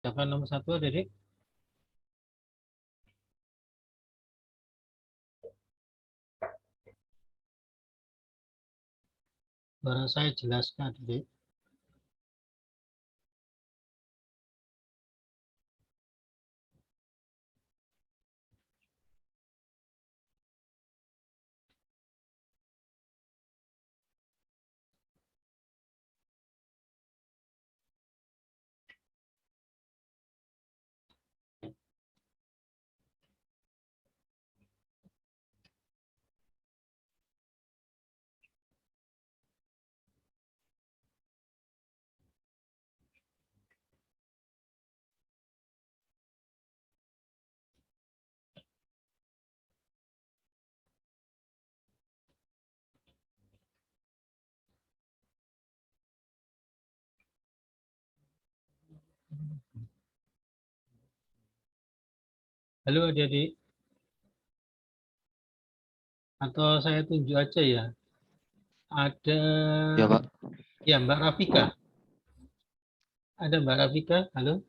Siapa nomor 1 adik? Barang saya jelaskan adik. Halo adik-adik. Atau saya tunjuk aja ya. Ada Ya, Pak. ya Mbak Rafika. Ada Mbak Rafika? Halo.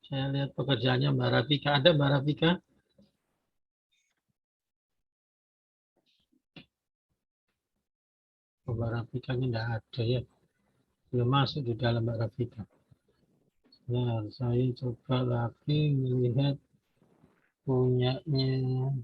Saya lihat pekerjaannya Mbak Rafika. Ada Mbak Rafika? Oh, Mbak Rafika ini tidak ada ya. Belum masuk di dalam Mbak Rafika. Nah, saya coba lagi melihat punyanya.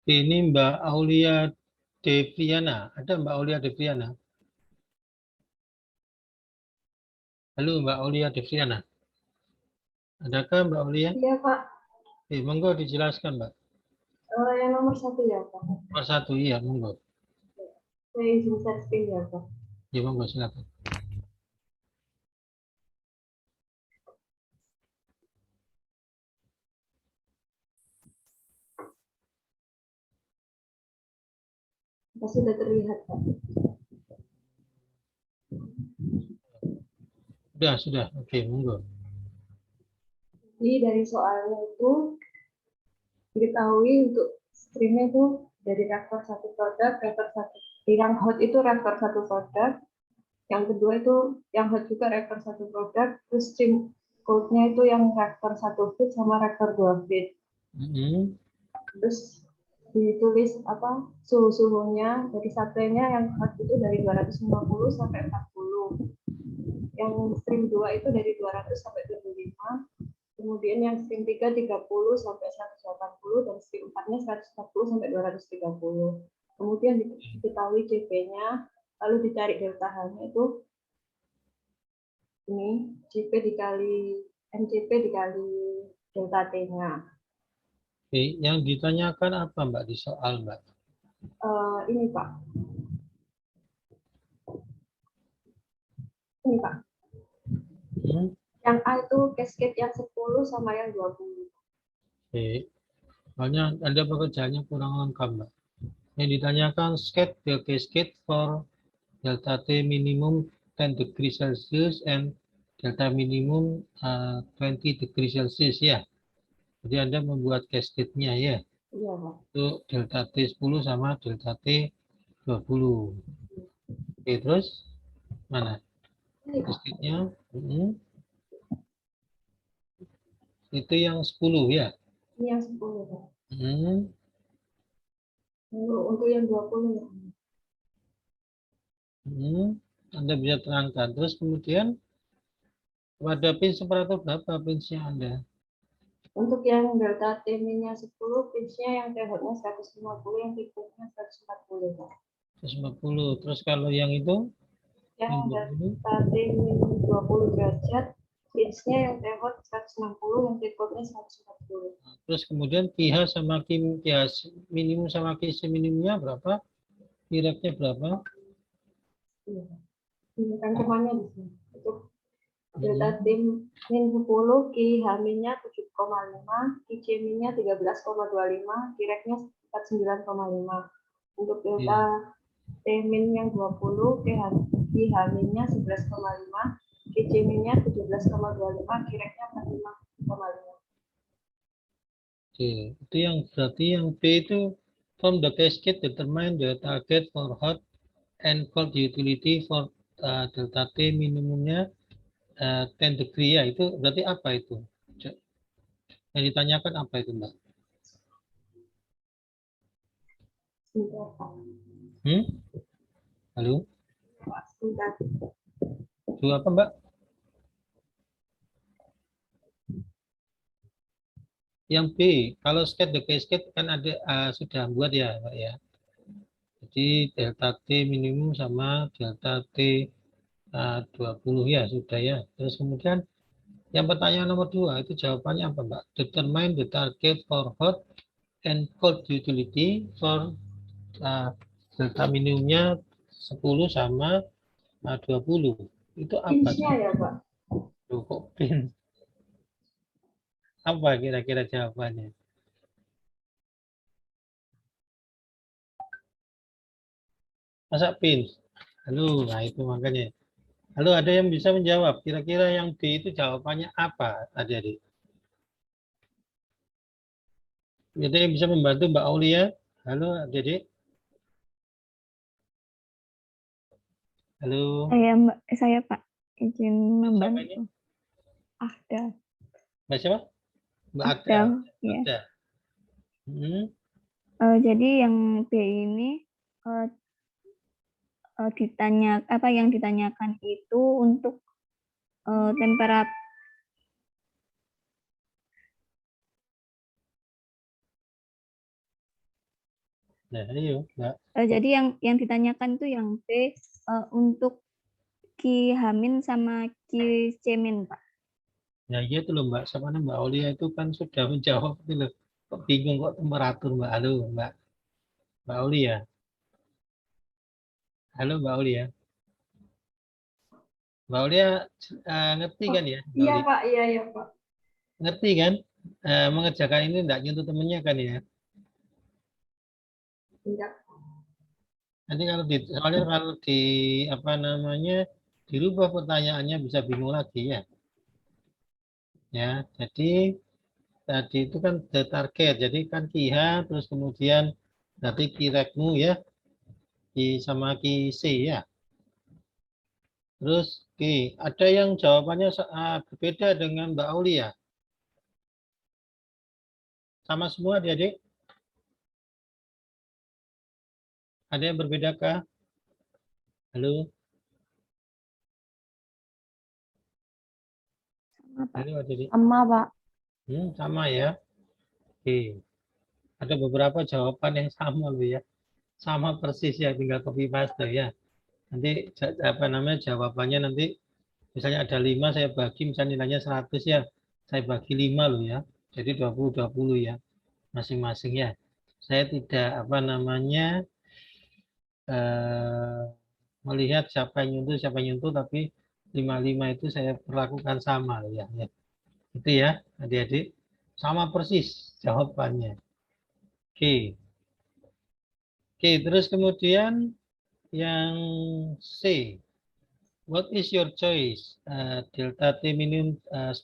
Ini Mbak Aulia Deviana. Ada Mbak Aulia Deviana? Halo Mbak Aulia Deviana. Adakah Mbak Aulia? Iya, Pak. Monggo dijelaskan Mbak. Yang nomor 1 ya, Pak. Nomor 1 iya, monggo. Saya izin share screen ya, Pak. Ya, monggo silakan. Pasti sudah terlihat, Pak. Sudah. Oke, monggo. Jadi dari soalnya itu diketahui untuk streamnya itu dari reaktor satu produk, reaktor satu yang hot itu reaktor satu produk, yang kedua itu yang hot juga reaktor satu produk, terus stream cold-nya itu yang reaktor 1 feet sama reaktor 2 feet. Terus ditulis suhu-suhunya dari supply-nya yang hot itu dari 250 sampai 40. Yang stream 2 itu dari 200 sampai 75. Kemudian yang stream 3 30 sampai 180 dan stream 4-nya 140 sampai 230. Kemudian diketahui CP-nya, lalu dicari delta H-nya itu ini CP dikali MCP dikali delta T-nya. Oke, yang ditanyakan apa Mbak di soal Mbak? Ini Pak. Ini Pak. Yang A itu cascade yang 10 sama yang 20. Oke. Soalnya Anda pekerjaannya kurang lengkap Mbak. Yang ditanyakan cascade for delta T minimum 10 degree Celsius and delta minimum 20 degree Celsius ya. Jadi Anda membuat cascade-nya ya. Iya, Pak. Untuk delta T 10 sama delta T 20. Oke, terus mana? Cascade-nya itu yang 10 ya. Ini yang 10, Pak. Untuk yang 20 ya. Anda bisa terangkan. Terus kemudian pada pin separator berapa pinsnya Anda? Untuk yang delta T-nya 10, pitch-nya yang T-hotnya 150, yang T-cold-nya 140, Pak. 140. Terus kalau yang itu? Yang delta T-minus 20 derajat, pitch-nya yang T-hot 160, yang T-cold-nya 140. Terus kemudian pH sama pH minimum sama Qc minimumnya berapa? Kira-kira berapa? Iya. Ini kan kemana di sini? Untuk delta T-min 10, Ki-H-nya 7,5, Ki-C-nya 13,25, Ki-Rec-nya 49,5. Untuk delta T-min yang 20, Q-nya 11,5, Q-nya 17,25, Q-nya 45,5. Oke, itu yang berarti yang B itu from the cascade determine the target for hot and cold utility for delta T minimumnya 10 degree ya. Itu berarti apa itu? Yang ditanyakan apa itu, Mbak? Sebentar, Pak. Halo? Pak, sebentar. Itu apa, Mbak? Yang B, kalau skate the cascade kan ada sudah buat ya, Mbak ya. Jadi delta T minimum sama delta T 20 ya sudah ya. Terus kemudian yang pertanyaan nomor 2 itu jawabannya apa, Mbak? Determine the target for hot and cold utility for delta minimumnya 10 sama 20. Itu apa? Pinch-nya ya, Pak. Loh, kok pin? Apa kira-kira jawabannya? Masa pin? Halo, nah itu makanya. Halo, ada yang bisa menjawab? Kira-kira yang D itu jawabannya apa, adik-adik? Ada yang bisa membantu Mbak Aulia? Halo, adik-adik. Halo. Saya Pak, izin Siapa ini? membantu. Ada. Mbak siapa? Mbak Ada. Ya. Ada. Jadi yang B ini yang ditanyakan itu untuk temperatur. Nah, ayo, Mbak. Jadi yang ditanyakan itu yang B untuk Ki Hamin sama Ki Cemin, Pak. Ya, iya itu loh Mbak. Sama Mbak Aulia itu kan sudah menjawab itu loh. Kok bingung kok temperatur Mbak? Halo, Mbak. Mbak Aulia. Halo, Mbak Aulia. Mbak Aulia ngerti kan ya? Mbak Iya, Aulia? Pak. Iya, Pak. Ngerti kan? Mengerjakan ini enggak nyentuh temennya kan ya? Enggak. Nanti soalnya kalau di apa namanya dirubah pertanyaannya bisa bingung lagi ya. Ya, jadi tadi itu kan the target. Jadi kan KIHA terus kemudian nanti kirekmu ya, Ki sama Ki C ya. Terus Ki, ada yang jawabannya berbeda dengan Mbak Aulia. Sama semua adik-adik? Ada yang berbedakah? Halo? Sama, Pak. Halo adik-adik? Sama, Pak. Sama ya. Oke. Ada beberapa jawaban yang sama loh ya. Sama persis ya, tinggal copy paste ya. Nanti apa namanya jawabannya nanti misalnya ada 5 saya bagi misalnya nilainya 100 ya. Saya bagi 5 loh ya. Jadi 20 ya masing-masing ya. Saya tidak apa namanya melihat siapa yang nyuntuh tapi 5 itu saya perlakukan sama loh ya. Itu ya adik-adik sama persis jawabannya. Oke. Oke, terus kemudian yang C. What is your choice? Delta T minimum 10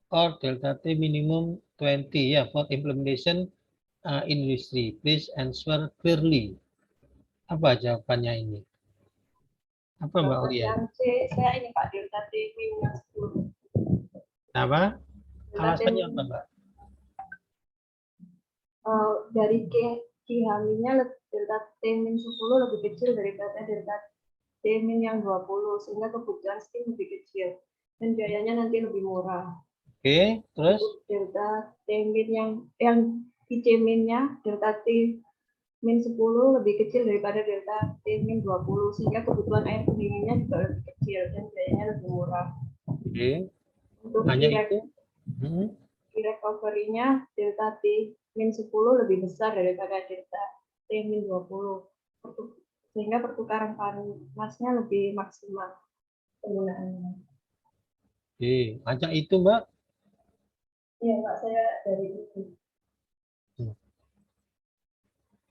or delta T minimum 20 ya for implementation industry. Please answer clearly. Apa jawabannya ini? Apa Mbak Ulia? Yang C, saya ini Pak, delta T minus 10. Apa? Delta T Alasannya apa Mbak? dari Q H-nya delta T min 10 lebih kecil daripada delta T min yang 20, sehingga kebutuhan steam lebih kecil dan biayanya nanti lebih murah. Oke, terus? Untuk delta T min yang IC min-nya delta T min 10 lebih kecil daripada delta T min 20, sehingga kebutuhan air pendinginnya juga lebih kecil dan biayanya lebih murah. Oke. Untuk Hanya itu? recovery-nya delta T min 10 lebih besar daripada delta T min 20, sehingga pertukaran panasnya lebih maksimal penggunaannya. Oke, hanya itu Mbak? Iya Pak, saya dari itu.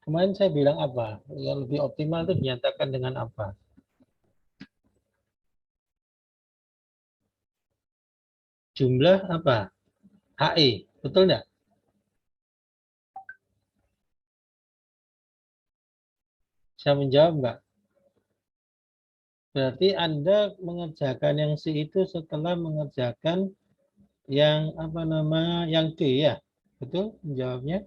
Kemarin saya bilang apa? Yang lebih optimal itu dinyatakan dengan apa? Jumlah apa? HE, betul nggak? Saya menjawab nggak? Berarti Anda mengerjakan yang C itu setelah mengerjakan yang apa namanya, yang D ya? Betul menjawabnya?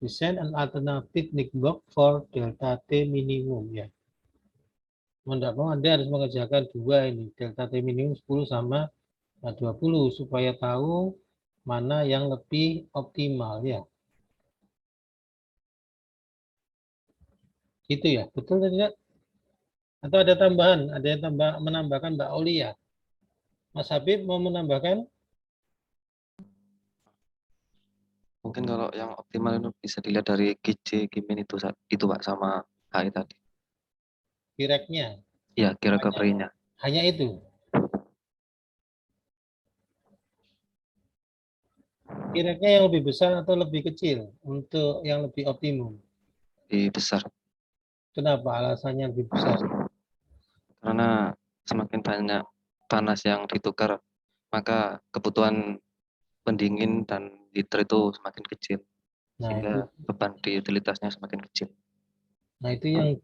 Design an alternative nickbox for delta T minimum ya. Mau tidak mau Anda harus mengerjakan dua ini, delta T minimum 10 sama 20 supaya tahu mana yang lebih optimal ya. Gitu ya, betul atau tidak? Atau ada tambahan, ada yang menambahkan Mbak Oli ya? Mas Habib mau menambahkan? Mungkin kalau yang optimal itu bisa dilihat dari GJ, Gimin itu Pak, sama HI tadi. Kireknya Iya, kira recovery-nya. hanya itu. Kireknya yang lebih besar atau lebih kecil untuk yang lebih optimum? Lebih besar. Kenapa alasannya lebih besar? Karena semakin banyak panas yang ditukar, maka kebutuhan pendingin dan heater itu semakin kecil. Nah itu, Sehingga beban di utilitasnya semakin kecil. yang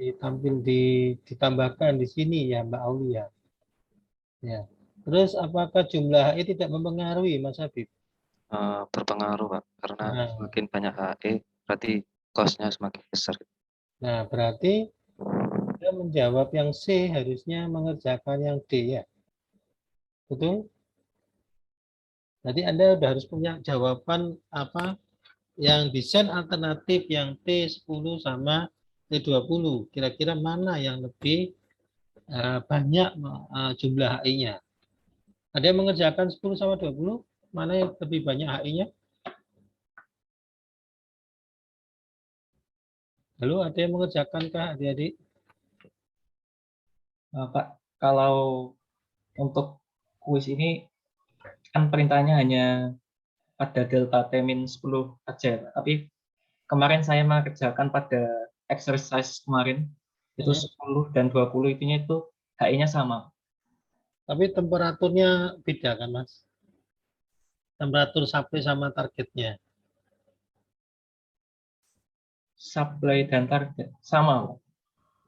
ditambahkan di sini ya Mbak Auli ya. Ya. Terus apakah jumlah HE tidak mempengaruhi Mas Habib? Berpengaruh Pak, karena Nah, semakin banyak HE, berarti cost-nya semakin besar. nah berarti Anda menjawab yang C harusnya mengerjakan yang D ya. Betul? Jadi Anda sudah harus punya jawaban apa yang desain alternatif yang T10 sama T20. Kira-kira mana yang lebih banyak jumlah HI-nya? Ada yang mengerjakan 10 sama 20? Mana yang lebih banyak HI-nya? Lalu ada yang mengerjakankah adik-adik? Pak, kalau untuk kuis ini kan perintahnya hanya pada delta T-10 aja, Pak. Tapi kemarin saya mengerjakan pada exercise kemarin, itu 10 dan 20 itunya itu HI-nya sama. Tapi temperaturnya beda kan Mas? Temperatur supply sama targetnya. Supply dan target sama, Pak.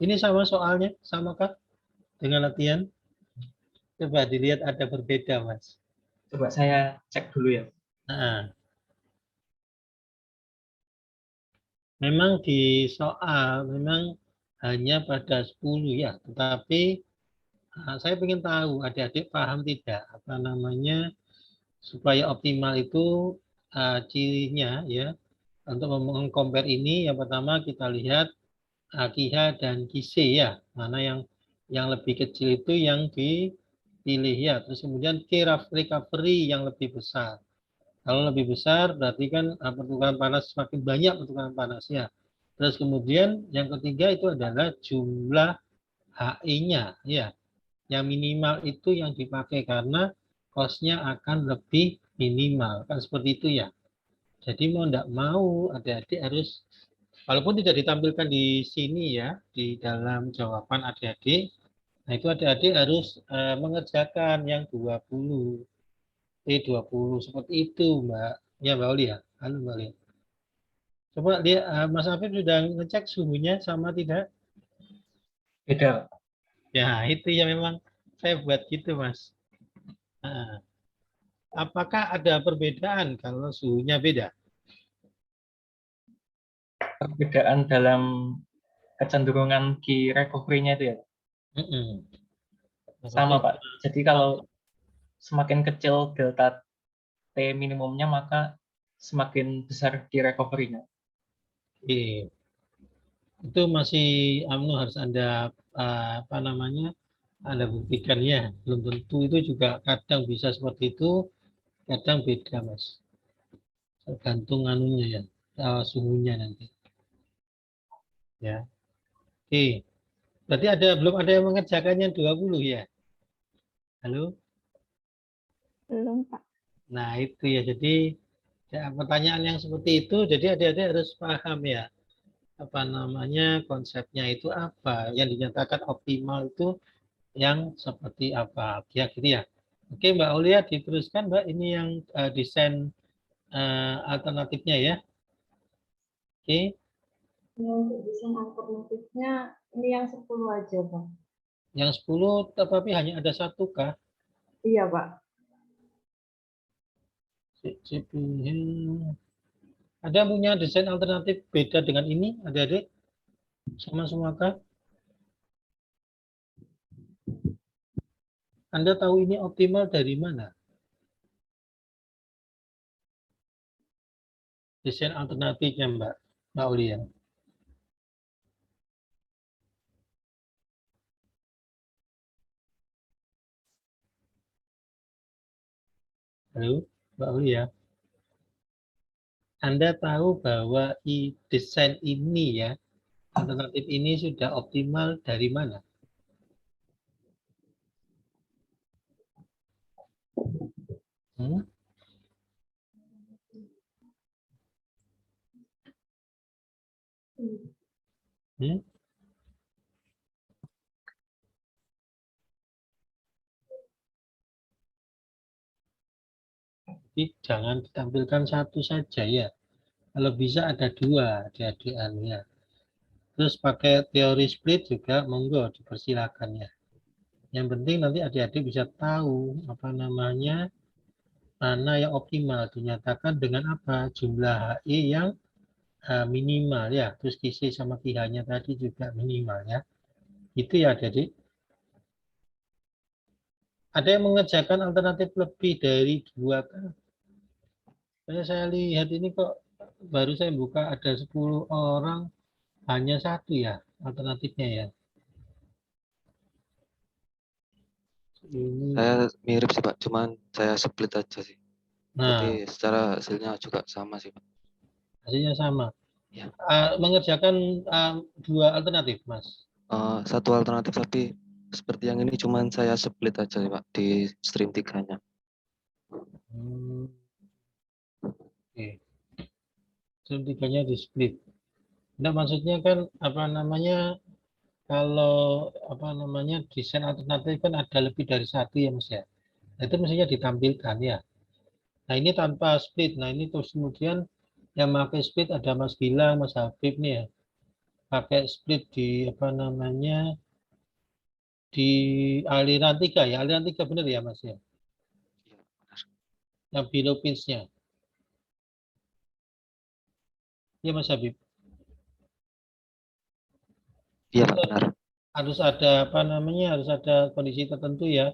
Ini sama soalnya, samakah dengan latihan? Coba dilihat ada berbeda Mas. Coba saya cek dulu ya. Nah, memang di soal memang hanya pada 10 ya, tetapi saya ingin tahu adik-adik paham tidak apa namanya supaya optimal itu cirinya ya. Untuk mengcompare ini yang pertama kita lihat QH dan QC ya, mana yang lebih kecil itu yang dipilih ya. Terus kemudian key recovery yang lebih besar. Kalau lebih besar berarti kan pertukaran panas semakin banyak pertukaran panasnya. Terus kemudian yang ketiga itu adalah jumlah HI-nya ya. Yang minimal itu yang dipakai karena cost-nya akan lebih minimal. Kan seperti itu ya. Jadi mau tidak mau adik-adik harus, walaupun tidak ditampilkan di sini ya, di dalam jawaban adik-adik, nah itu adik-adik harus mengerjakan yang 20. T20 seperti itu Mbak. Ya Mbak Oli ya. Halo Mbak Oli. Coba lihat Mas Afif sudah ngecek suhunya sama tidak? Beda, Pak. Ya itu ya memang saya buat gitu Mas. Nah, apakah ada perbedaan kalau suhunya beda? Perbedaan dalam kecenderungan key recovery-nya itu ya, Pak. Mm-mm. Sama, Pak. Jadi kalau semakin kecil delta T minimumnya, maka semakin besar key recovery-nya. Oke. Itu masih UMNO harus Anda apa namanya? Anda buktikan ya. Belum tentu itu juga kadang bisa seperti itu, kadang beda Mas. Tergantung anunya ya, suhunya nanti. Ya. Oke. Berarti belum ada yang mengerjakannya 20 ya? Halo? Belum, Pak. Nah, itu ya. Jadi Ya, pertanyaan yang seperti itu, jadi adik-adik harus paham ya, apa namanya konsepnya itu apa, yang dinyatakan optimal itu yang seperti apa, ya gitu ya. Oke Mbak Aulia, diteruskan Mbak, ini yang desain alternatifnya ya. Oke, Ya, untuk desain alternatifnya ini yang 10 aja, Pak. yang 10 tetapi hanya ada satu kah? Iya, Pak. Ada punya desain alternatif beda dengan ini, adik-adik? Sama semua kah? Anda tahu ini optimal dari mana? Desain alternatifnya Mbak Aulia. Halo, Mbak Aulia. Anda tahu bahwa desain ini ya, alternatif ini sudah optimal dari mana? Hmm? Hmm? Jadi jangan ditampilkan satu saja ya. Kalau bisa ada dua adik-adik ya. Terus pakai teori split juga monggo dipersilakan ya. Yang penting nanti adik-adik bisa tahu apa namanya mana yang optimal dinyatakan dengan apa jumlah HI yang minimal ya. Terus QC sama QH-nya tadi juga minimal ya. Itu ya adik-adik. Ada yang mengerjakan alternatif lebih dari dua kan? Saya lihat ini kok baru saya buka ada 10 orang hanya satu ya alternatifnya ya. Ini, Saya mirip sih Pak, cuman saya split aja sih. Berarti nah secara hasilnya juga sama sih Pak. hasilnya sama. Ya. Mengerjakan dua alternatif Mas. Satu alternatif tapi seperti yang ini cuman saya split aja sih Pak di stream 3-nya. Hmm, oke. Stream tiganya di split. Nah maksudnya kan apa namanya kalau apa namanya desain alternatif kan ada lebih dari satu ya Mas ya. Nah, itu mestinya ditampilkan ya. Nah ini tanpa split. Nah ini terus kemudian yang pakai split ada Mas Gilang, Mas Habib nih ya. Pakai split di apa namanya di aliran tiga ya. Aliran tiga benar ya Mas ya. Iya benar. Yang below pinch-nya. Ya Mas Habib. Iya Itu Pak benar. harus ada apa namanya harus ada kondisi tertentu ya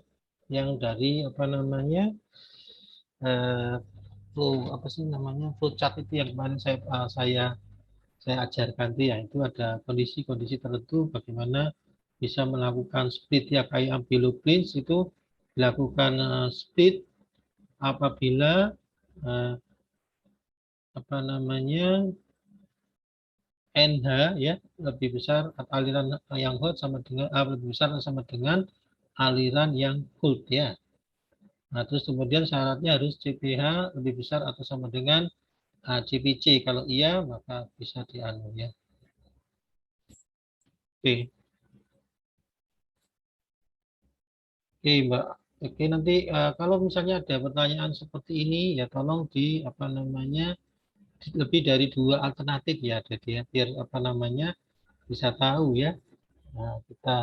yang dari apa namanya eh, flow apa sih namanya flow chart itu yang kemarin saya ajarkan itu ya itu ada kondisi-kondisi tertentu bagaimana bisa melakukan split ya kayak below pinch itu dilakukan split apabila eh, apa namanya NH ya lebih besar aliran yang hot sama dengan lebih besar sama dengan aliran yang cold ya. Nah, terus kemudian syaratnya harus CPH lebih besar atau sama dengan CPC. Kalau iya maka bisa dianu ya. Oke. Oke, Mbak. Oke, nanti kalau misalnya ada pertanyaan seperti ini ya tolong di apa namanya lebih dari dua alternatif ya, jadi ya, biar apa namanya bisa tahu ya. Nah, kita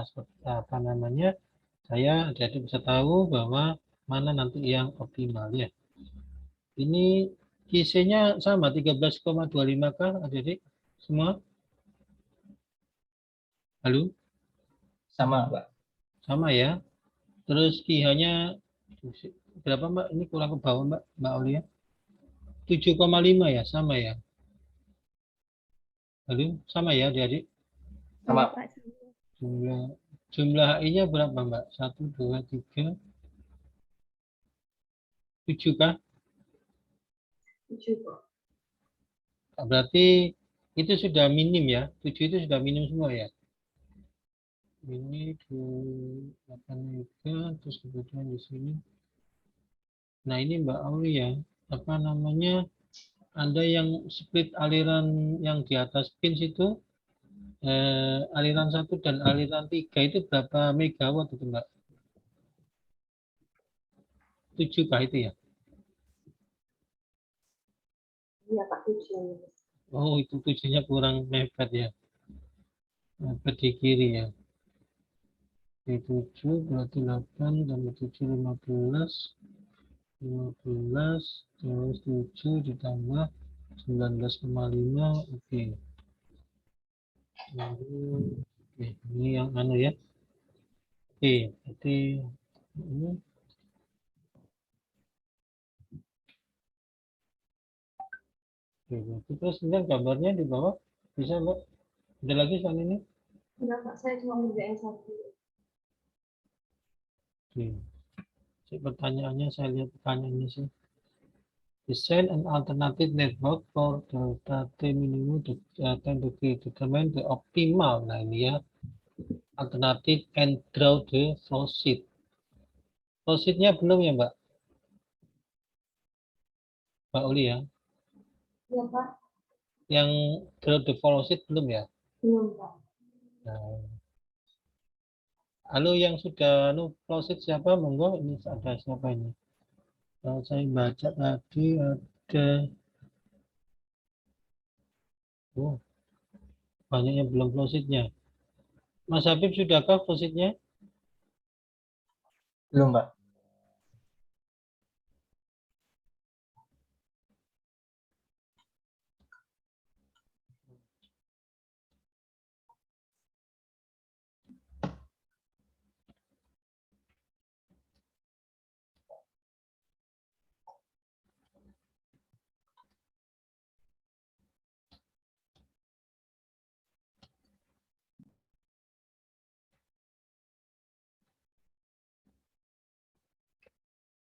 apa namanya saya jadi bisa tahu bahwa mana nanti yang optimal ya. Ini QC-nya sama 13,25 kah, adik-adik? Semua? Halo? Sama, Pak. Sama ya. Terus QH-nya berapa Mbak? Ini kurang ke bawah Mbak, Mbak Aulia. 7,5 ya, sama ya. Halo, sama ya adik-adik. Iya, Sama. Pak. Jumlah jumlah HI-nya berapa Mbak? 1, 2, 3, 7 kah? 7 kok. Berarti itu sudah minim ya. 7 itu sudah minim semua ya. Ini 8 juga, terus kemudian di sini. Nah ini Mbak Aulia, apa namanya? Ada yang split aliran yang di atas pins itu, aliran 1 dan aliran 3 itu berapa megawatt itu Mbak? 7 kah itu ya? Iya Pak, 7. Oh, itu 7-nya kurang mepet ya. Mepet di kiri ya. Di 7 berarti 8 tambah 7 15. 15 terus 7 ditambah 19,5. Oke. Oke, ini yang anu ya. Oke, berarti ini. Oke, berarti terus kemudian gambarnya di bawah bisa Mbak? Ada lagi soal ini? Enggak Pak, saya cuma ngerjain 1. Oke. Pertanyaannya saya lihat pertanyaannya sih. Design an alternative network for delta T minimum to 10 degree determine the optimal. Nah ini ya, alternatif and draw the flow sheet. Flow sheet-nya belum ya Mbak? Mbak Uli ya? Iya Pak, Yang draw the flow sheet belum ya? belum Pak. Nah, halo yang sudah flow sheet siapa? Monggo, ini ada siapa ini? Saya baca tadi ada, oh, banyak yang belum flow sheet-nya. Mas Habib sudahkah flow sheet-nya? Belum, Mbak.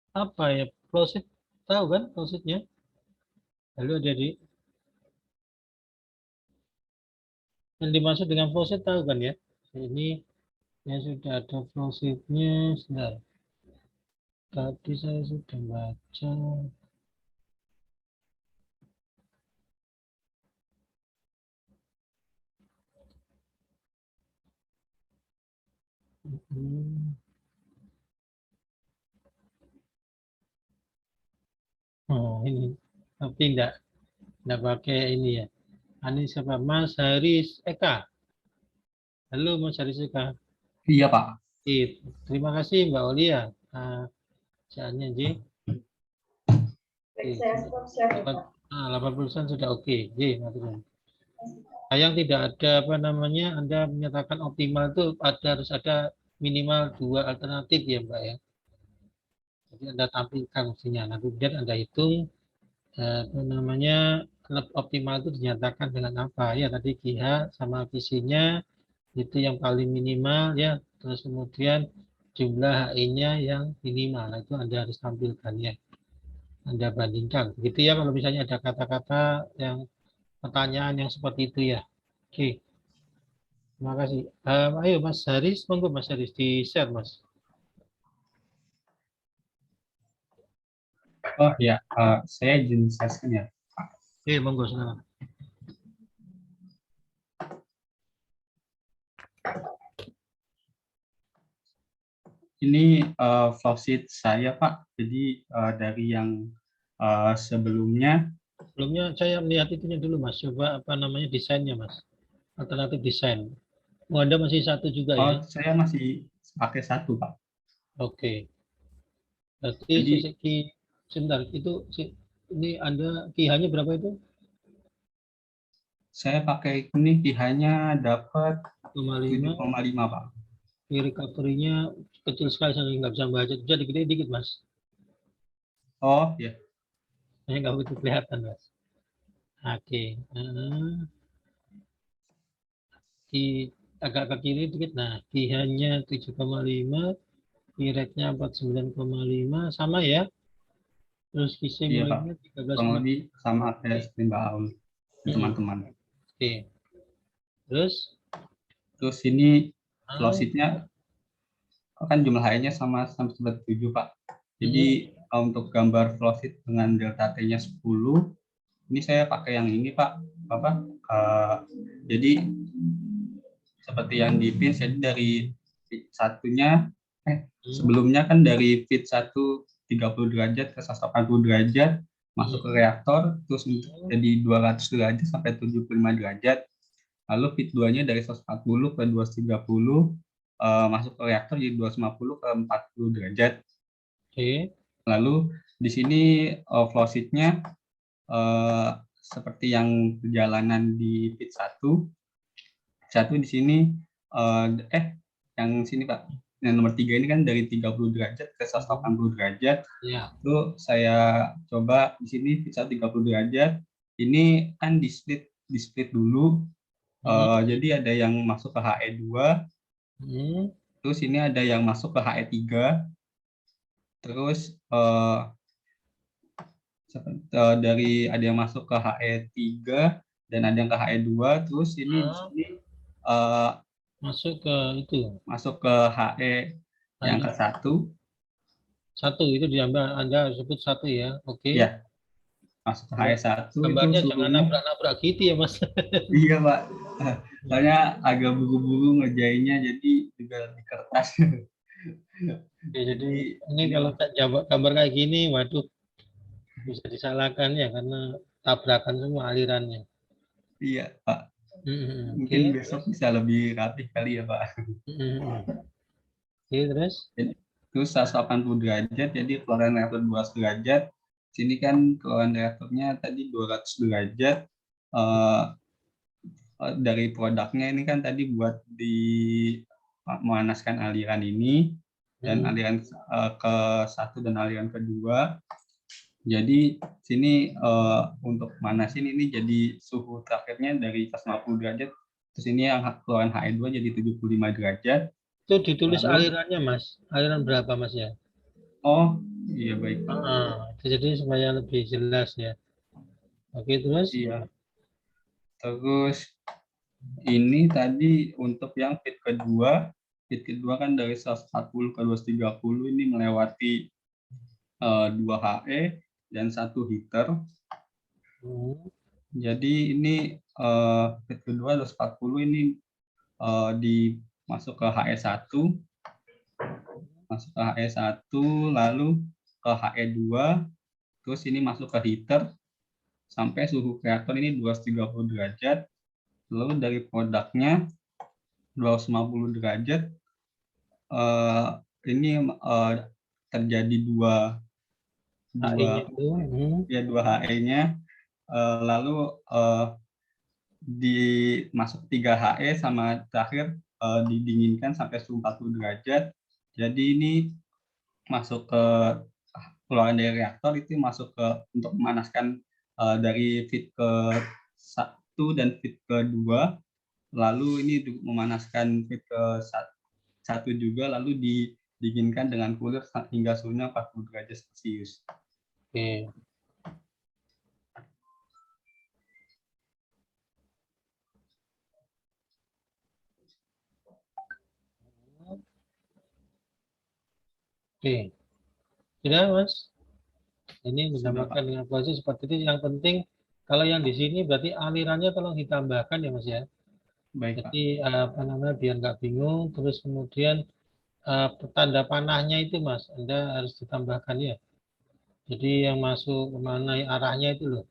Apa ya? Flow sheet, tahu kan flow sheet-nya? Halo jadi yang dimaksud dengan flow sheet tahu kan ya? Ini yang sudah ada flow sheet-nya. Sebentar. Tadi saya sudah baca. Oh ini, tapi enggak pakai ini ya. Ini siapa? Mas Haris Eka. Halo Mas Haris Eka. Iya, Pak. Terima kasih Mbak Olia. Jalannya J. Baik, saya stop share ya Pak. 80% sudah oke. J. Yang tidak ada apa namanya, Anda menyatakan optimal itu harus ada minimal 2 alternatif ya Mbak ya. Jadi Anda tampilkan mestinya. Nanti kemudian Anda hitung apa namanya, optimal itu dinyatakan dengan apa ya, tadi QH sama visinya itu yang paling minimal ya, terus kemudian jumlah HI-nya yang minimal. Nah, itu Anda harus tampilkan ya, Anda bandingkan begitu ya kalau misalnya ada kata-kata yang pertanyaan yang seperti itu ya. Oke, terima kasih. Ayo Mas Haris, monggo Mas Haris di share Mas. Oh ya, saya izin share ya. Oke, monggo silakan. Ini flow sheet saya, Pak. Jadi dari yang sebelumnya, Sebelumnya saya melihat itunya dulu Mas, coba apa namanya desainnya Mas, alternatif desain. Oh, Anda masih satu juga ya? saya masih pakai 1, Pak. Oke. Berarti Jadi sebentar, itu ini Anda QH-nya berapa itu? saya pakai ini QH-nya dapat 7,5. 7,5, Pak. Recovery-nya kecil sekali, saya nggak bisa baca. Bisa dikit dikit Mas. Oh ya. Saya nggak begitu kelihatan Mas. Oke. Agak ke kiri dikit. Nah, QH-nya 7,5. Q-rate-nya 49,5. Sama ya. Terus Iya, Pak. QC-nya 13,5. Kurang lebih sama kayak screen Mbak Aul, teman-teman. Oke. Terus ini flow sheet-nya kan jumlah HI-nya sama 7, Pak. Jadi untuk gambar flow sheet dengan delta T-nya 10, Ini saya pakai yang ini Pak, apa? Jadi seperti yang di pin, jadi dari fit satunya, sebelumnya kan dari fit 1 30 derajat ke 180 derajat masuk ke reaktor, terus jadi 200 derajat sampai 75 derajat. Lalu fit 2-nya dari 140 ke 230 masuk ke reaktor jadi 250 ke 40 derajat. Oke. Lalu di sini flow sheet-nya seperti yang perjalanan di fit 1 di sini yang sini Pak, yang nomor 3 ini kan dari 30 derajat ke 180 derajat. Ya. Itu saya coba di sini fit 1 30 derajat. Ini kan di split dulu. Jadi ada yang masuk ke HE2. Terus ini ada yang masuk ke HE3. Terus dari ada yang masuk ke HE3 dan ada yang ke HE2. Terus ini di sini masuk ke itu. Masuk ke HE yang ke-1. Satu itu diambil, Anda sebut 1 ya. Oke. Ya. Masuk ke HE1 Gambarnya itu jangan nabrak-nabrak gitu ya, Mas. Iya, Pak. Soalnya agak buru-buru ngerjainnya, jadi juga di kertas. Ya, jadi ini kalau jawab gambar kayak gini, waduh, bisa disalahkan ya karena tabrakan semua alirannya. Iya, Pak. Mungkin Oke. besok bisa lebih rapih kali ya, Pak. Oke, terus? Terus 180 derajat, jadi keluaran reaktor 200 derajat. Sini kan keluaran reaktornya tadi 200 derajat. Dari produknya ini kan tadi buat memanaskan aliran ini dan aliran ke-1 dan aliran ke-2. Jadi sini untuk manasin ini jadi suhu terakhirnya dari 150 derajat, terus ini yang keluaran HE2 jadi 75 derajat. Itu ditulis alirannya, Mas. Aliran berapa, Mas ya? Oh, iya baik. Jadi supaya lebih jelas ya. Oke, terus? Iya. Terus ini tadi untuk yang fit kedua kan dari 140 ke 230 ini melewati 2 HE dan 1 heater. Jadi ini fit kedua 240 ini masuk ke HE1, masuk ke HE1, lalu ke HE2, terus ini masuk ke heater sampai suhu reaktor ini 230 derajat. Lalu dari produknya 250 derajat, ini terjadi dua HE-nya, lalu masuk 3 HE sama terakhir didinginkan sampai suhu 40 derajat. Jadi ini masuk ke keluaran dari reaktor itu masuk ke untuk memanaskan dari fit ke-1 dan fit ke-2. Lalu ini memanaskan fit ke-1 juga, lalu didinginkan dengan cooler hingga suhunya 40 derajat Celcius. Oke. Oke. Sudah, Mas? Ini dinamakan dengan proses seperti itu. Yang penting kalau yang di sini berarti alirannya tolong ditambahkan ya, Mas ya. Baik, jadi apa namanya biar nggak bingung. Terus kemudian tanda panahnya itu, Mas, Anda harus ditambahkan ya. Jadi yang masuk kemana arahnya itu loh.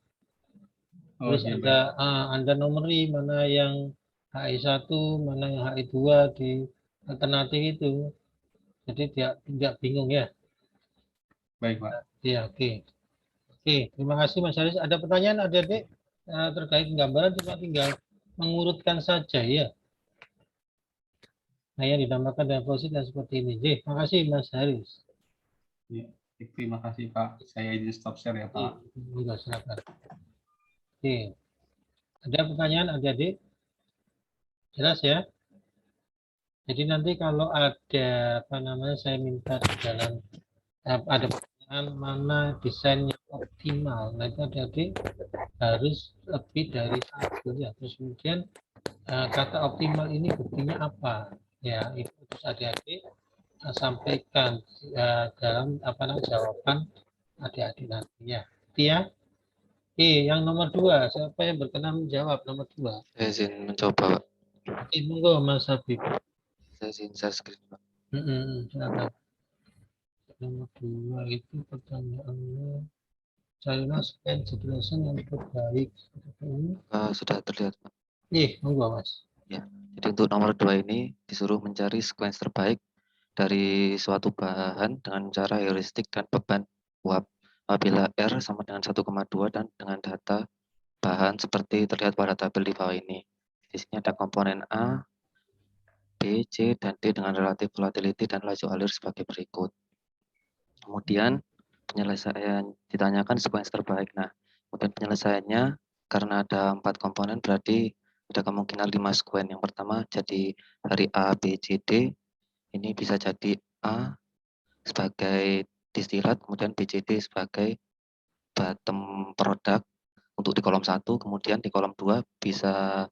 Terus Anda nomori mana yang HE1, mana yang HE2 di alternatif itu. Jadi tidak bingung ya. Baik, Pak. Ya, oke. Oke, terima kasih Mas Haris. Ada pertanyaan adik-adik terkait gambaran, cuma tinggal mengurutkan saja ya. Nah, yang dinamakan dengan proses dan seperti ini. Terima kasih Mas Haris. Ya, terima kasih Pak. Saya izin stop share ya Pak. Enggak, silakan. Oke. Ada pertanyaan adik-adik? Jelas ya? Jadi nanti kalau ada apa namanya saya minta di dalam ada pertanyaan mana desain yang optimal. Nah, itu adik-adik harus lebih dari 1 ya. Terus kemudian kata optimal ini buktinya apa? Ya, itu terus adik-adik sampaikan dalam apa namanya jawaban adik-adik nantinya. Itu ya. Yang nomor 2, siapa yang berkenan menjawab nomor 2? Saya izin mencoba, Pak. Monggo Mas Habib. Saya izin share screen, Pak. Silakan. Nomor 2 itu pertanyaannya, carilah scan situation yang terbaik. Sudah terlihat, Pak. Monggo Mas. Jadi untuk nomor 2 ini disuruh mencari sequence terbaik dari suatu bahan dengan cara heuristik dan beban uap. Apabila R sama dengan 1,2 dan dengan data bahan seperti terlihat pada tabel di bawah ini. Di sini ada komponen A, B, C, dan D dengan relatif volatility dan laju alir sebagai berikut. Kemudian penyelesaian ditanyakan sequence terbaik. Nah, kemudian penyelesaiannya karena ada 4 komponen berarti ada kemungkinan 5 sequence. Yang pertama jadi dari A, B, C, D. Ini bisa jadi A sebagai distilat, kemudian BCD sebagai bottom product untuk di kolom 1, kemudian di kolom 2 bisa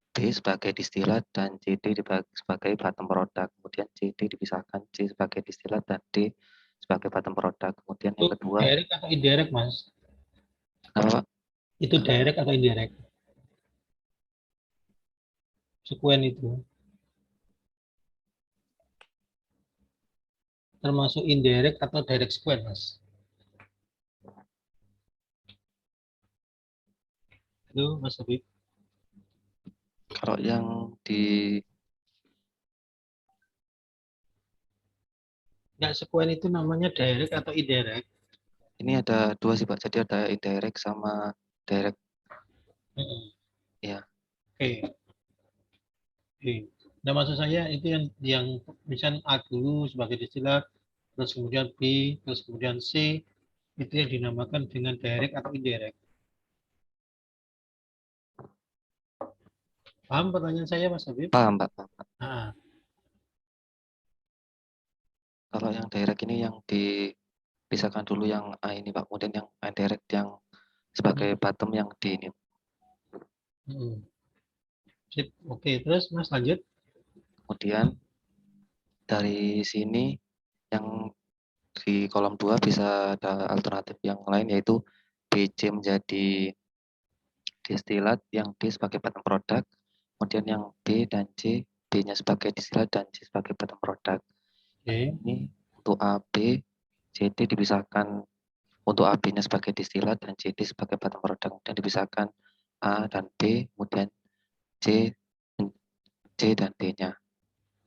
B sebagai distilat dan CD sebagai bottom product. Kemudian CD dipisahkan, C sebagai distilat dan D sebagai bottom product. Kemudian yang Itu kedua, direct atau indirect Mas? apa Pak? Itu direct atau indirect? Sekuen itu. Termasuk indirect atau direct sekuen Mas? Halo Mas Habib. Kalau yang di Enggak, sekuen itu namanya direct atau indirect? ini ada 2 sih Pak, jadi ada indirect sama direct. Ya. Oke. Nah, maksud saya itu yang misalnya A dulu sebagai distilat, terus kemudian B, terus kemudian C, itu yang dinamakan dengan direct atau indirect. Paham pertanyaan saya Mas Habib? Paham Pak. Nah, Kalau yang direct ini yang dipisahkan dulu yang A ini Pak, kemudian yang indirect yang sebagai bottom yang D ini. Sip. Oke, terus Mas lanjut. Kemudian dari sini yang di kolom 2 bisa ada alternatif yang lain yaitu BC menjadi distilat, yang D sebagai bottom product, kemudian yang B dan C, B-nya sebagai distilat dan C sebagai bottom product. Nah, Oke. ini untuk AB, CD dipisahkan untuk AB-nya sebagai distilat dan CD sebagai bottom product, kemudian dipisahkan A dan B, kemudian C dan D-nya.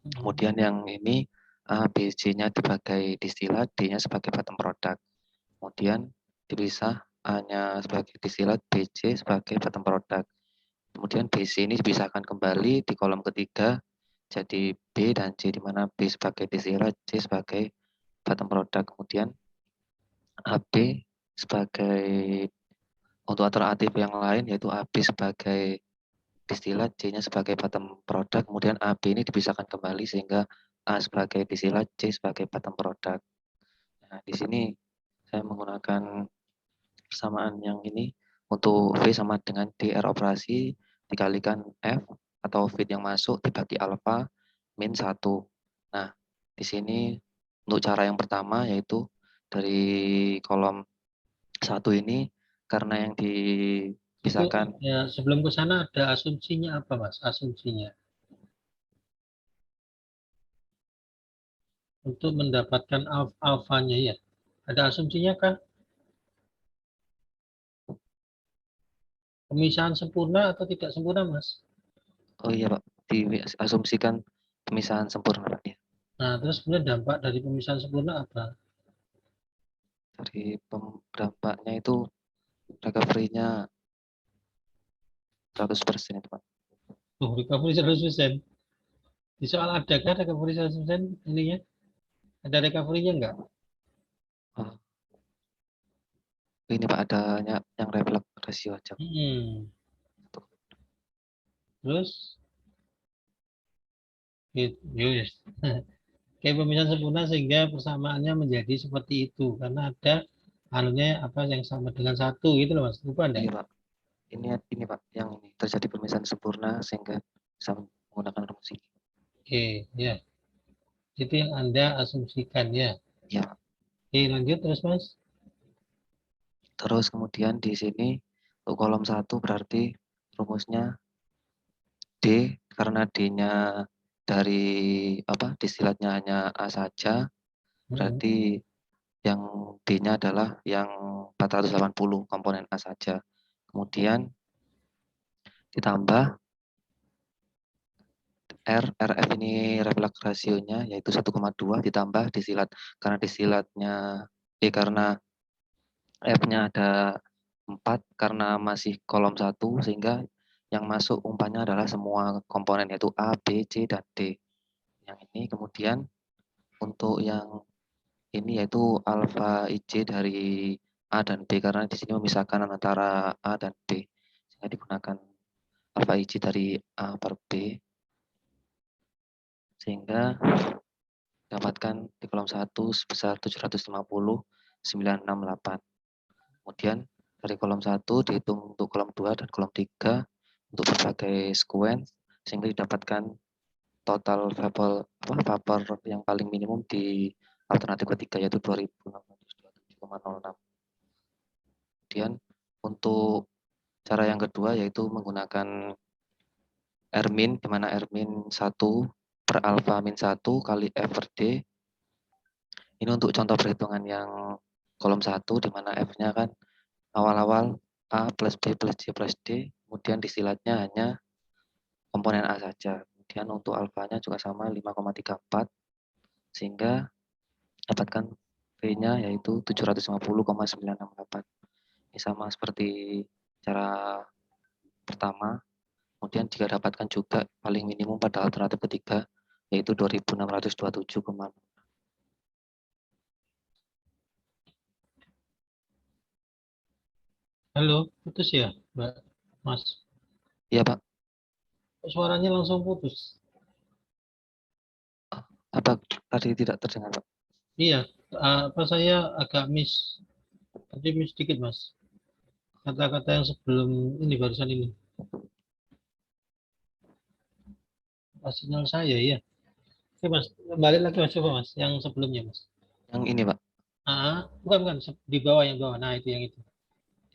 Kemudian yang ini A, B, C-nya sebagai distilat, D-nya sebagai bottom product. Kemudian dipisah A-nya sebagai distilat, BC sebagai bottom product. Kemudian BC ini dipisahkan kembali di kolom ketiga jadi B dan C, di mana B sebagai distilat, C sebagai bottom product. Kemudian AB sebagai untuk alternatif yang lain yaitu AB sebagai distilat, C-nya sebagai bottom product, kemudian AB ini dipisahkan kembali sehingga A sebagai distilat, C sebagai bottom product. Nah, di sini saya menggunakan persamaan yang ini untuk V sama dengan DR operasi dikalikan F atau fit yang masuk dibagi alfa min 1. Nah, di sini untuk cara yang pertama yaitu dari kolom 1 ini karena yang Itu dipisahkan ya, sebelum ke sana ada asumsinya apa Mas? Asumsinya untuk mendapatkan alfanya ya. Ada asumsinya kah? Pemisahan sempurna atau tidak sempurna Mas? oh iya Pak, diasumsikan pemisahan sempurna Pak ya. Nah, terus kemudian dampak dari pemisahan sempurna apa? Dari dampaknya itu recovery-nya 100% itu Pak. Recovery 100%. Di soal adakah recovery 100% ininya? Ada recovery-nya enggak? Oh, ini Pak adanya yang reflux ratio aja. Terus, yes. Kayak pemisahan sempurna sehingga persamaannya menjadi seperti itu karena ada anunya apa yang sama dengan satu gitu loh Mas. Lupa Iya enggak? Pak, ini Pak yang ini terjadi pemisahan sempurna sehingga bisa menggunakan rumus ini. Oke, ya. Itu yang Anda asumsikan ya. Iya Pak. Oke, lanjut terus Mas. Terus kemudian di sini Untuk kolom 1 berarti rumusnya D, karena D-nya dari distilatnya hanya A saja, berarti yang D-nya adalah yang 480 komponen A saja. Kemudian ditambah RF ini refleks rasionya yaitu 1,2 ditambah disilat. Karena disilatnya karena F-nya ada 4 karena masih kolom 1 sehingga yang masuk umpannya adalah semua komponen yaitu A, B, C, dan D. Yang ini kemudian untuk yang ini yaitu alfa IJ dari A dan B karena di sini memisahkan antara A dan B. Sehingga digunakan alfa IJ dari A per B. Sehingga dapatkan di kolom 1 sebesar 750,968. Kemudian dari kolom 1 dihitung untuk kolom 2 dan kolom 3 untuk berbagai sequence sehingga didapatkan total vapor yang paling minimum di alternatif ketiga yaitu 2627,06. Kemudian untuk cara yang kedua yaitu menggunakan R-min di mana R-min 1 per alfa min 1 kali F per D. Ini untuk contoh perhitungan yang kolom 1 di mana F-nya kan awal-awal A plus B plus C plus D, kemudian disilatnya hanya komponen A saja. Kemudian untuk alfanya juga sama 5,34 sehingga dapatkan V-nya yaitu 750,968. Ini sama seperti cara pertama. Kemudian jika dapatkan juga paling minimum pada alternatif ketiga yaitu 2627, Halo, putus ya, Mbak Mas? iya Pak. Suaranya langsung putus. Apa tadi tidak terdengar Pak? Iya, saya agak miss sedikit Mas. Kata-kata yang sebelum ini barusan ini. Sinyal saya ya. Oke Mas, balik lagi Mas, coba Mas, yang sebelumnya Mas. Yang ini Pak, Bukan, di bawah yang bawah. Nah, yang itu.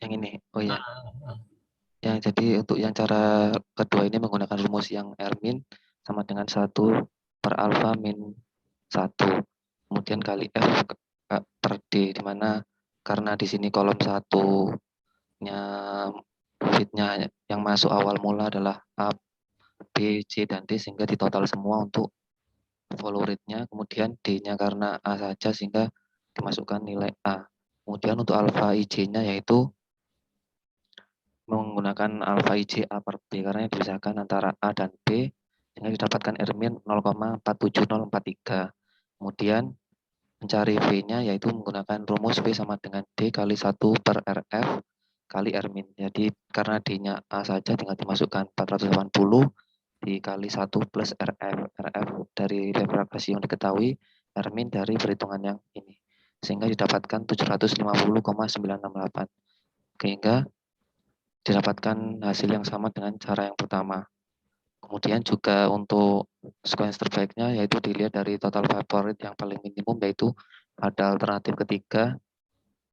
yang ini. Oh iya. Ah. Ya, jadi untuk yang cara kedua ini menggunakan rumus yang R-min sama dengan 1 per alfa min 1. Kemudian kali F per D, di mana karena di sini kolom 1-nya fitnya yang masuk awal mula adalah A, B, C, dan D sehingga ditotal semua untuk follow rate-nya. Kemudian D-nya karena A saja sehingga dimasukkan nilai A. Kemudian untuk alfa IJ-nya yaitu menggunakan alfa IJ A per B karena dipisahkan antara A dan B sehingga didapatkan R-min 0,47043. Kemudian mencari V-nya yaitu menggunakan rumus V sama dengan D kali 1 per RF kali R-min. Jadi karena D-nya A saja tinggal dimasukkan 480 dikali 1 plus RF. RF dari refraksi yang diketahui, R-min dari perhitungan yang ini. Sehingga didapatkan 750,968. Sehingga didapatkan hasil yang sama dengan cara yang pertama. Kemudian juga untuk sequence terbaiknya yaitu dilihat dari total vapor rate yang paling minimum yaitu pada alternatif ketiga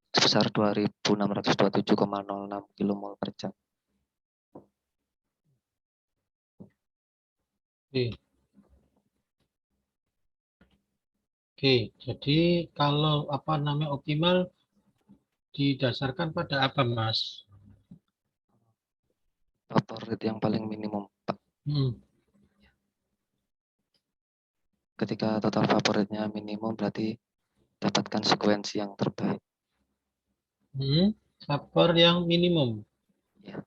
sebesar 2627,06 kmol per jam. Oke, jadi kalau optimal didasarkan pada apa, Mas? Vapor rate yang paling minimum, Pak. Ketika total vapor rate-nya minimum berarti dapatkan sekuensi yang terbaik. Vapor yang minimum. Ya.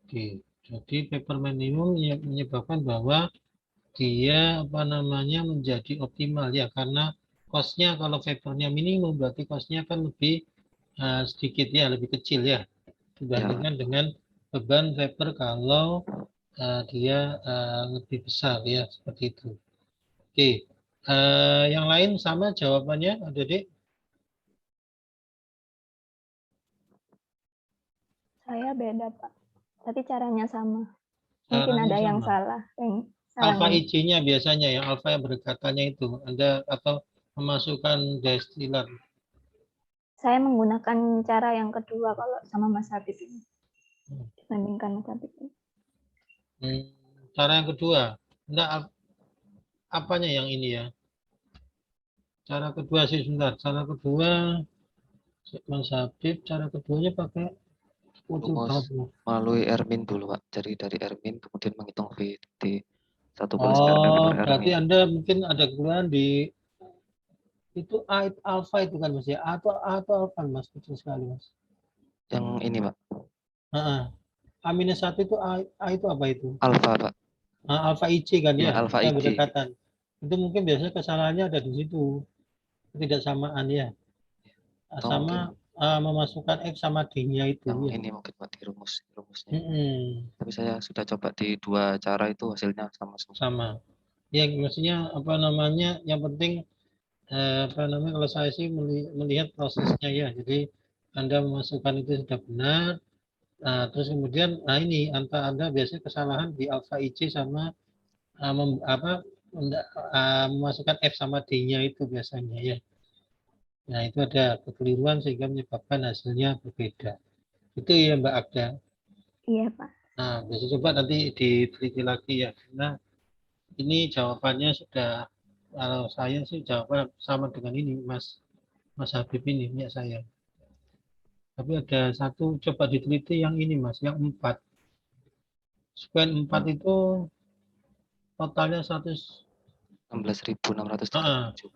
Oke, jadi vapor minimum yang menyebabkan bahwa dia menjadi optimal ya, karena cost-nya kalau vapornya minimum berarti cost-nya kan lebih sedikit ya, lebih kecil ya dibandingkan dengan beban vapor kalau dia lebih besar ya, seperti itu. Oke, yang lain sama jawabannya, Adik? Saya beda, Pak. Tapi caranya sama. Mungkin Caranya ada yang sama. salah. Alfa IC-nya biasanya yang alfa yang berdekatannya itu Anda atau memasukkan destilat. saya menggunakan cara yang kedua kalau sama Mas Habib ini. Dibandingkan Mas Habib ini. Cara yang kedua, enggak apanya yang ini ya? Cara kedua sih sebentar. Cara kedua Mas Habib, cara keduanya pakai utuh Rumus banget. melalui Ermin dulu, Pak. Jadi dari Ermin kemudian menghitung VT 1 per square Oh, per berarti Ermin. Anda mungkin ada kekurangan di itu alpha itu kan Mas ya? Atau alpha Mas, kecil sekali Mas. Yang ini, Pak. Heeh. A-1 itu A itu apa itu? Alpha, Pak. Alpha IC kan Ya, ya? alpha Yang IC. berdekatan. Itu mungkin biasanya kesalahannya ada di situ. Ketidaksamaan ya. Atau Sama mungkin memasukkan X sama D-nya itu yang ya. ini mungkin, Pak, di rumusnya. Mm-mm. Tapi saya sudah coba di 2 cara itu hasilnya sama semua. Sama. Ya maksudnya apa namanya? Yang penting apa namanya? Kalau saya sih melihat prosesnya ya. Jadi Anda memasukkan itu sudah benar. Nah, terus kemudian, nah ini Anda biasanya kesalahan di alpha IC sama memasukkan F sama D-nya itu biasanya ya. Nah, itu ada kekeliruan sehingga menyebabkan hasilnya berbeda. Itu ya Mbak Agda. Iya, Pak. Nah, bisa coba nanti diteliti lagi ya. Nah, ini jawabannya sudah, kalau saya sih jawaban sama dengan ini Mas Habib ini punya saya. Tapi ada satu coba diteliti yang ini Mas, yang 4. Square 4 itu totalnya 100. 16.637.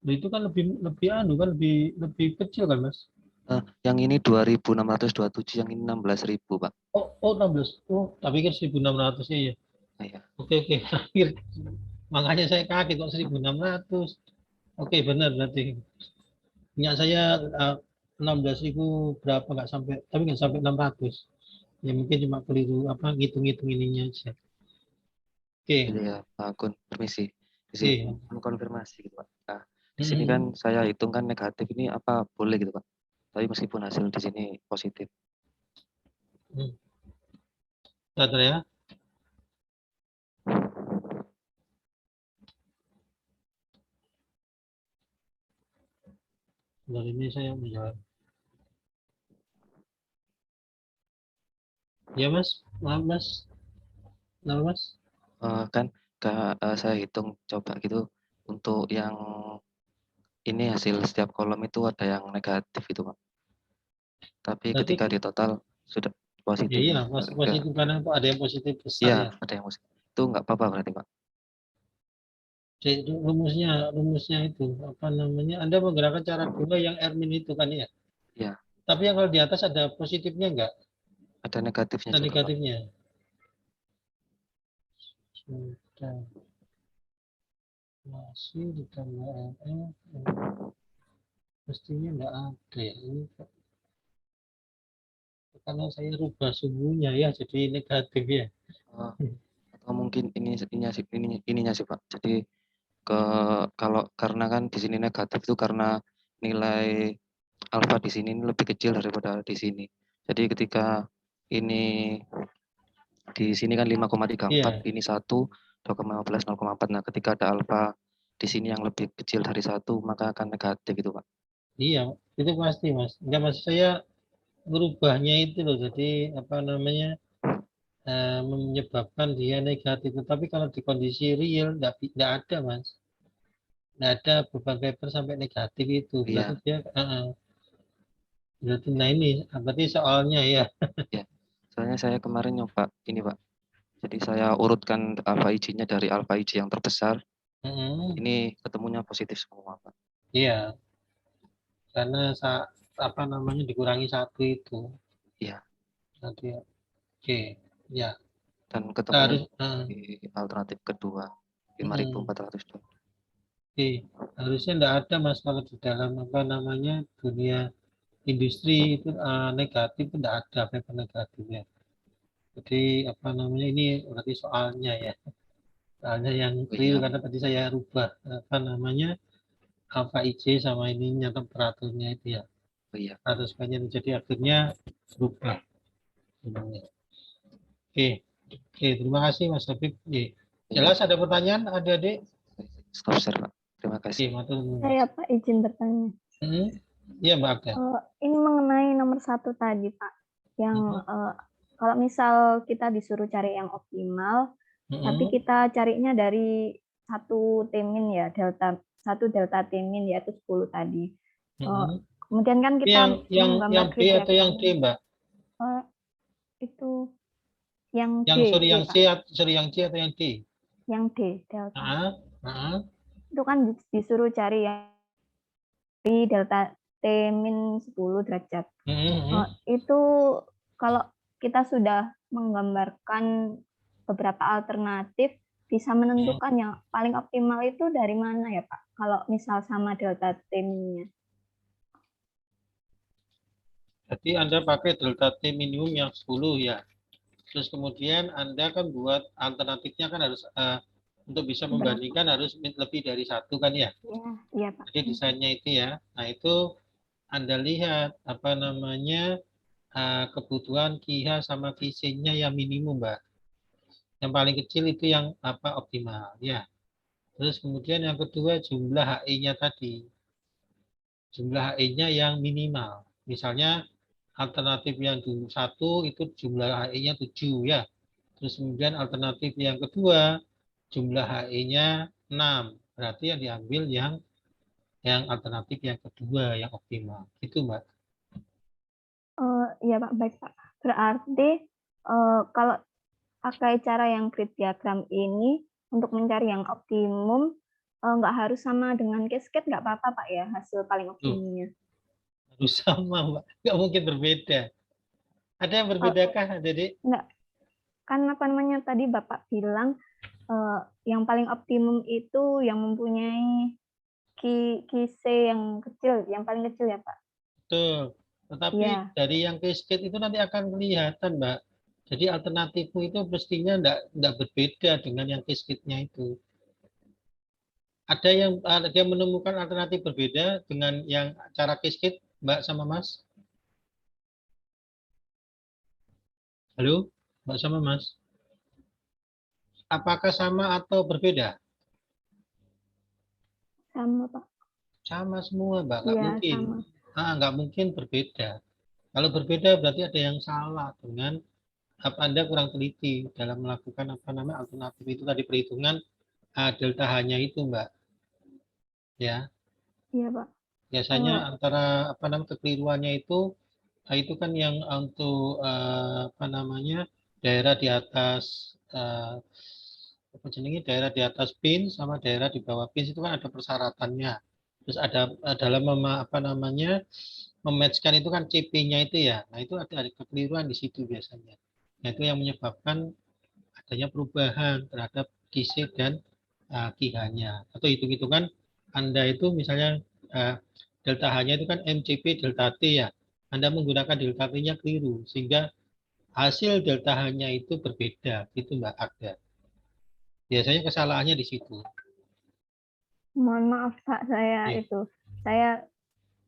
Itu kan lebih lebih anu kan lebih kecil kan Mas? Yang ini 2.627, yang ini 16.000, Pak. Oh 16. Oh, tapi kan 1.600 ya. Iya. Oke. Akhir. Makanya saya kaget kok 1.600. Oke, benar berarti. Punya saya 16.000 berapa nggak sampai, tapi nggak sampai 600. Ya mungkin cuma keliru apa ngitung-ngitung ininya aja. Oke. Jadi ya, Pak Gun, permisi. Di sini Oke. konfirmasi gitu, Pak. Nah, di sini kan saya hitung kan negatif ini apa boleh gitu, Pak. Tapi meskipun hasil di sini positif. Sudah ya. Dari ini saya menjawab. Ya Mas, maaf Mas. Kenapa Mas? Kan saya hitung coba gitu untuk yang ini hasil setiap kolom itu ada yang negatif itu, Pak. Tapi Berarti ketika di total sudah positif. iya, positif karena ada yang positif besar Iya, ya. ada yang positif. Itu nggak apa-apa berarti, Pak. Jadi rumusnya itu apa namanya? Anda menggunakan cara dua yang Ermin itu kan ya. Iya, Tapi yang kalau di atas ada positifnya enggak? ada negatifnya Ada juga, Pak. negatifnya. Sudah masih ditambah NF. Mestinya enggak ada ya. Ini karena saya rubah suhunya ya, jadi negatif ya. Atau mungkin ininya sih, Pak. Jadi kalau karena kan di sini negatif itu karena nilai alfa di sini lebih kecil daripada di sini. Jadi ketika ini di sini kan 5,34, Iya, ini 1, 2,15, 0,4. Nah, ketika ada alfa di sini yang lebih kecil dari 1, maka akan negatif itu, Pak. iya, itu pasti Mas. Enggak maksud saya merubahnya itu loh. Jadi apa namanya? Menyebabkan dia negatif. Tapi kalau di kondisi real enggak ada Mas. Enggak ada beban paper sampai negatif itu. Berarti Iya, dia berarti nah ini berarti soalnya ya. ya. Soalnya saya kemarin nyoba ini, Pak. Jadi saya urutkan alfa IJ-nya dari alfa IJ yang terbesar. Ini ketemunya positif semua, Pak. Iya, karena apa namanya dikurangi satu itu. Iya. Nanti oke, ya. Dan ketemunya Harus di alternatif kedua 5.402. oke. Harusnya enggak ada Mas kalau di dalam apa namanya dunia industri itu negatif itu enggak ada paper negatifnya. Jadi apa namanya ini berarti soalnya ya. Soalnya yang Oh real iya, karena tadi saya rubah apa namanya alpha IJ sama ininya temperaturnya itu ya. oh iya. Harus banyak jadi akhirnya berubah. Oke, terima kasih Mas Habib. Jelas ada pertanyaan adik-adik? Stop share, Pak. Terima Oke, kasih. matur nuwun. Saya Pak izin bertanya. Iya, Mbak Agda. Ini mengenai nomor 1 tadi, Pak. Yang kalau misal kita disuruh cari yang optimal, tapi kita carinya dari 1 T-min ya, satu delta T-min yaitu 10 tadi. Kemudian kan kita yang menggambar B grid atau yang D, diagram. Mbak? Itu yang Yang D, yang Pak. C, yang C atau yang D? Yang D, delta. Itu kan disuruh cari yang di delta T-10 derajat. Itu kalau kita sudah menggambarkan beberapa alternatif, bisa menentukan yang paling optimal itu dari mana ya, Pak? Kalau misal sama delta T-nya. Jadi Anda pakai delta T minimum yang 10 ya. Terus kemudian Anda kan buat alternatifnya kan harus untuk bisa membandingkan harus lebih dari 1 kan ya. Iya, Pak. Jadi desainnya itu ya. Nah, itu Anda lihat apa namanya kebutuhan QH sama QC-nya yang minimum, Mbak. Yang paling kecil itu yang optimal ya. Terus kemudian yang kedua jumlah HE-nya tadi. Jumlah HE-nya yang minimal. Misalnya alternatif yang 1 itu jumlah HE-nya 7 ya. Terus kemudian alternatif yang kedua jumlah HE-nya 6. Berarti yang diambil yang alternatif yang kedua yang optimal. Itu, Mbak. Iya, Pak. Baik, Pak. Berarti kalau pakai cara yang grid diagram ini untuk mencari yang optimum, nggak harus sama dengan cascade, nggak apa-apa, Pak ya, hasil paling optimumnya. Harus sama, Mbak. Nggak mungkin berbeda. Ada yang berbedakah, Dede? Enggak. Kan apa namanya tadi Bapak bilang yang paling optimum itu yang mempunyai QC yang kecil, yang paling kecil ya, Pak? Betul. Tetapi dari yang cascade itu nanti akan kelihatan, Mbak. Jadi alternatifmu itu mestinya enggak berbeda dengan yang cascade-nya itu. Ada yang menemukan alternatif berbeda dengan yang cara cascade, Mbak sama Mas? Halo, Mbak sama Mas? Apakah sama atau berbeda? Sama, Pak. Sama semua, Mbak. Nggak mungkin. Sama. Nggak mungkin berbeda. Kalau berbeda berarti ada yang salah dengan Anda kurang teliti dalam melakukan alternatif itu tadi perhitungan delta H-nya itu, Mbak. Ya. Iya, Pak. Biasanya antara kekeliruannya itu kan yang untuk daerah di atas daerah di atas pin sama daerah di bawah pin itu kan ada persyaratannya. Terus ada dalam mematchkan itu kan CP-nya itu ya. Nah, itu ada kekeliruan di situ biasanya. Nah, itu yang menyebabkan adanya perubahan terhadap QC dan QH-nya. Atau hitung-hitungan Anda itu misalnya delta H-nya itu kan MCP delta T ya. Anda menggunakan delta T-nya keliru sehingga hasil delta H-nya itu berbeda. Itu Mbak Agda. Biasanya kesalahannya di situ. Mohon maaf, Pak, saya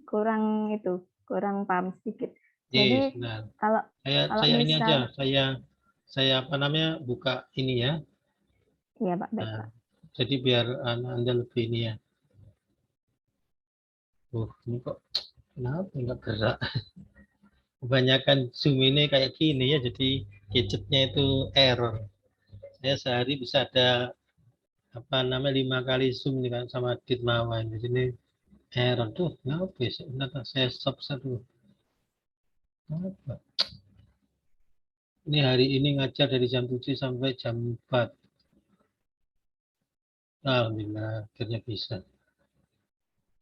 kurang paham sedikit. Jadi kalau saya ini aja, saya buka ini ya. Iya, Pak, baik, Pak. Jadi biar Anda lebih ini ya. Ini kok kenapa nggak gerak? Kebanyakan Zoom ini kayak gini ya, jadi gadgetnya itu error. Saya sehari bisa ada 5 kali Zoom nih kan sama Ditmawan. Jadi ini error tuh, kenapa saya stop satu. Kenapa? Ini hari ini ngajar dari jam 7 sampai jam 4. Alhamdulillah, akhirnya bisa.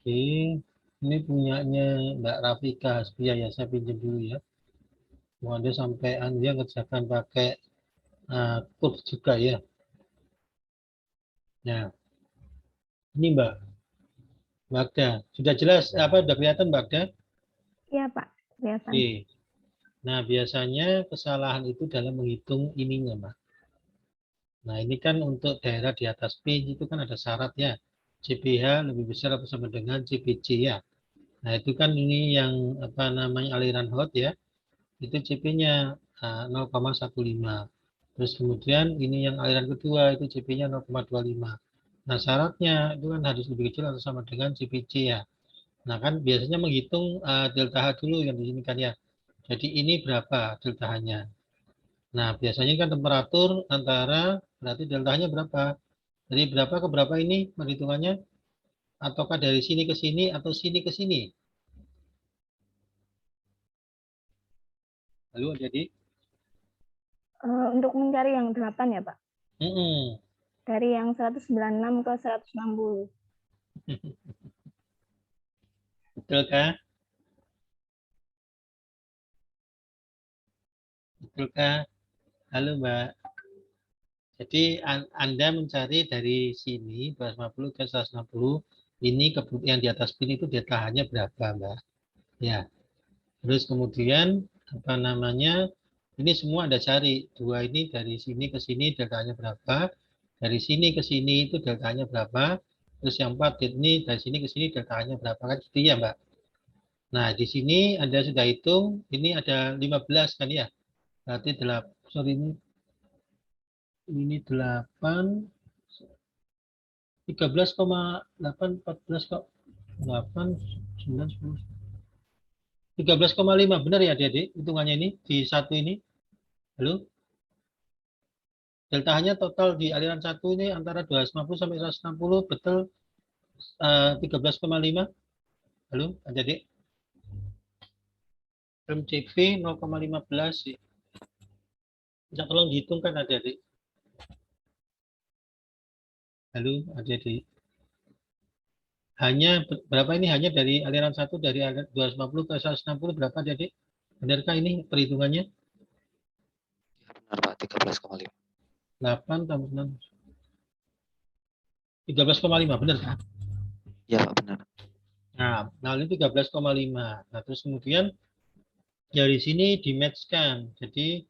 Oke, ini punyanya Mbak Rafika Hasbiah ya, saya pinjam dulu ya. Mau Anda sampai Anda ngerjakan pakai code juga ya. Nah, ini Mbak Agda, sudah jelas sudah kelihatan Mbak Agda? Iya, Pak, kelihatan. Oke. Nah, biasanya kesalahan itu dalam menghitung ininya, Mbak. Nah, ini kan untuk daerah di atas P itu kan ada syarat ya. CPH lebih besar atau sama dengan CPC ya. Nah, itu kan ini yang aliran hot ya. Itu CP-nya 0,15. Terus kemudian ini yang aliran kedua itu CP-nya 0,25. Nah, syaratnya itu kan harus lebih kecil atau sama dengan CPC ya. Nah kan biasanya menghitung delta H dulu yang di sini kan ya. Jadi ini berapa delta H-nya. Nah biasanya kan temperatur antara, berarti delta H-nya berapa. Dari berapa ke berapa ini perhitungannya? Ataukah dari sini ke sini atau sini ke sini? Lalu jadi Untuk mencari yang 8 ya Pak? mm-mm. Dari yang 196 ke 160. Betul kah? Betul kah? Halo Mbak. Jadi Anda mencari dari sini 250 ke 160, ini yang di atas pin itu delta H-nya berapa Mbak? Ya. Terus kemudian apa namanya? Ini semua Anda cari. Dua ini dari sini ke sini delta-nya berapa? Dari sini ke sini itu delta-nya berapa? Terus yang 4 ini dari sini ke sini delta-nya berapa kan gitu ya, Mbak? Nah, di sini Anda sudah hitung, ini ada 15 kan ya? Berarti 8, sorry ini 8, 13,8, 14 kok. 8, 9, 10. 13,5 benar ya adik-adik hitungannya ini di satu ini. Halo? Delta H-nya total di aliran satu ini antara 250 sampai 160, betul 13,5. Halo, adik-adik. MCP 0,15 sih. Bisa tolong dihitungkan adik-adik. Halo, adik-adik. Hanya berapa ini? Hanya dari aliran satu dari aliran 250 ke 160 berapa adik-adik? Benarkah ini perhitungannya? Ya, benar Pak, 13,5. 8 tambah 6. 13,5 benar kan? Ya Pak, benar. Nah ini 13,5. Nah terus kemudian dari sini di match-kan. Jadi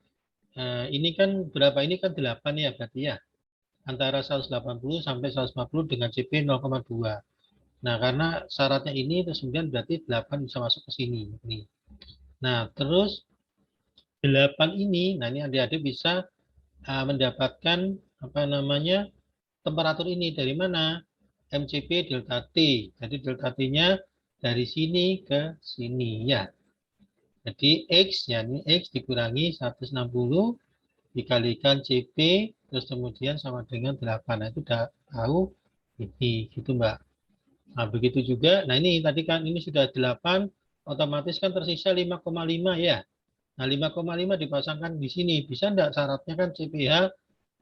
ini kan berapa? Ini kan 8 ya berarti ya. Antara 180 sampai 150 dengan CP 0,2. Nah, karena syaratnya ini terus kemudian berarti 8 bisa masuk ke sini. Nih. Nah, terus 8 ini, nah ini adik-adik bisa mendapatkan apa namanya temperatur ini dari mana? MCP delta T. Jadi delta T-nya dari sini ke sini ya. Jadi X, ya ini X dikurangi 160 dikalikan CP, terus kemudian sama dengan 8. Nah, itu udah tahu ini, gitu Mbak. Nah, begitu juga, nah ini tadi kan ini sudah 8, otomatis kan tersisa 5,5 ya. Nah, 5,5 dipasangkan di sini. Bisa enggak syaratnya kan CPH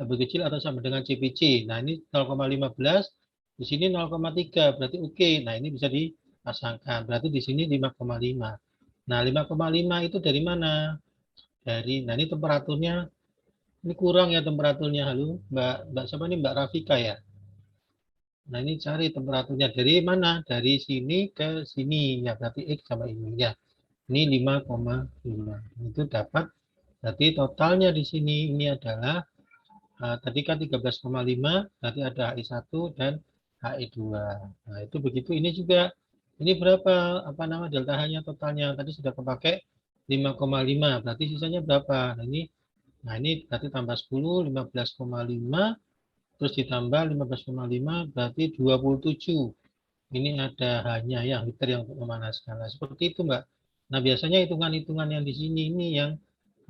lebih kecil atau sama dengan CPC. Nah, ini 0,15, di sini 0,3, berarti oke. Nah, ini bisa dipasangkan. Berarti di sini 5,5. Nah, 5,5 itu dari mana? Nah ini temperaturnya, ini kurang ya temperaturnya. Halo, Mbak siapa nih? Mbak Rafika ya? Nah, ini cari temperaturnya dari mana? Dari sini ke sini. Ya, berarti X sama ini. Ya, ini 5,5. Itu dapat, berarti totalnya di sini ini adalah, tadi kan 13,5, berarti ada HI1 dan HI2. Nah, itu begitu. Ini juga, ini berapa, apa nama, delta H-nya totalnya. Tadi sudah kepakai 5,5, berarti sisanya berapa? Nah, ini berarti tambah 10, 15,5, terus ditambah 15,5 berarti 27. Ini ada hanya yang liter yang untuk memanaskan. Nah, seperti itu, Mbak. Nah, biasanya hitungan-hitungan yang di sini ini yang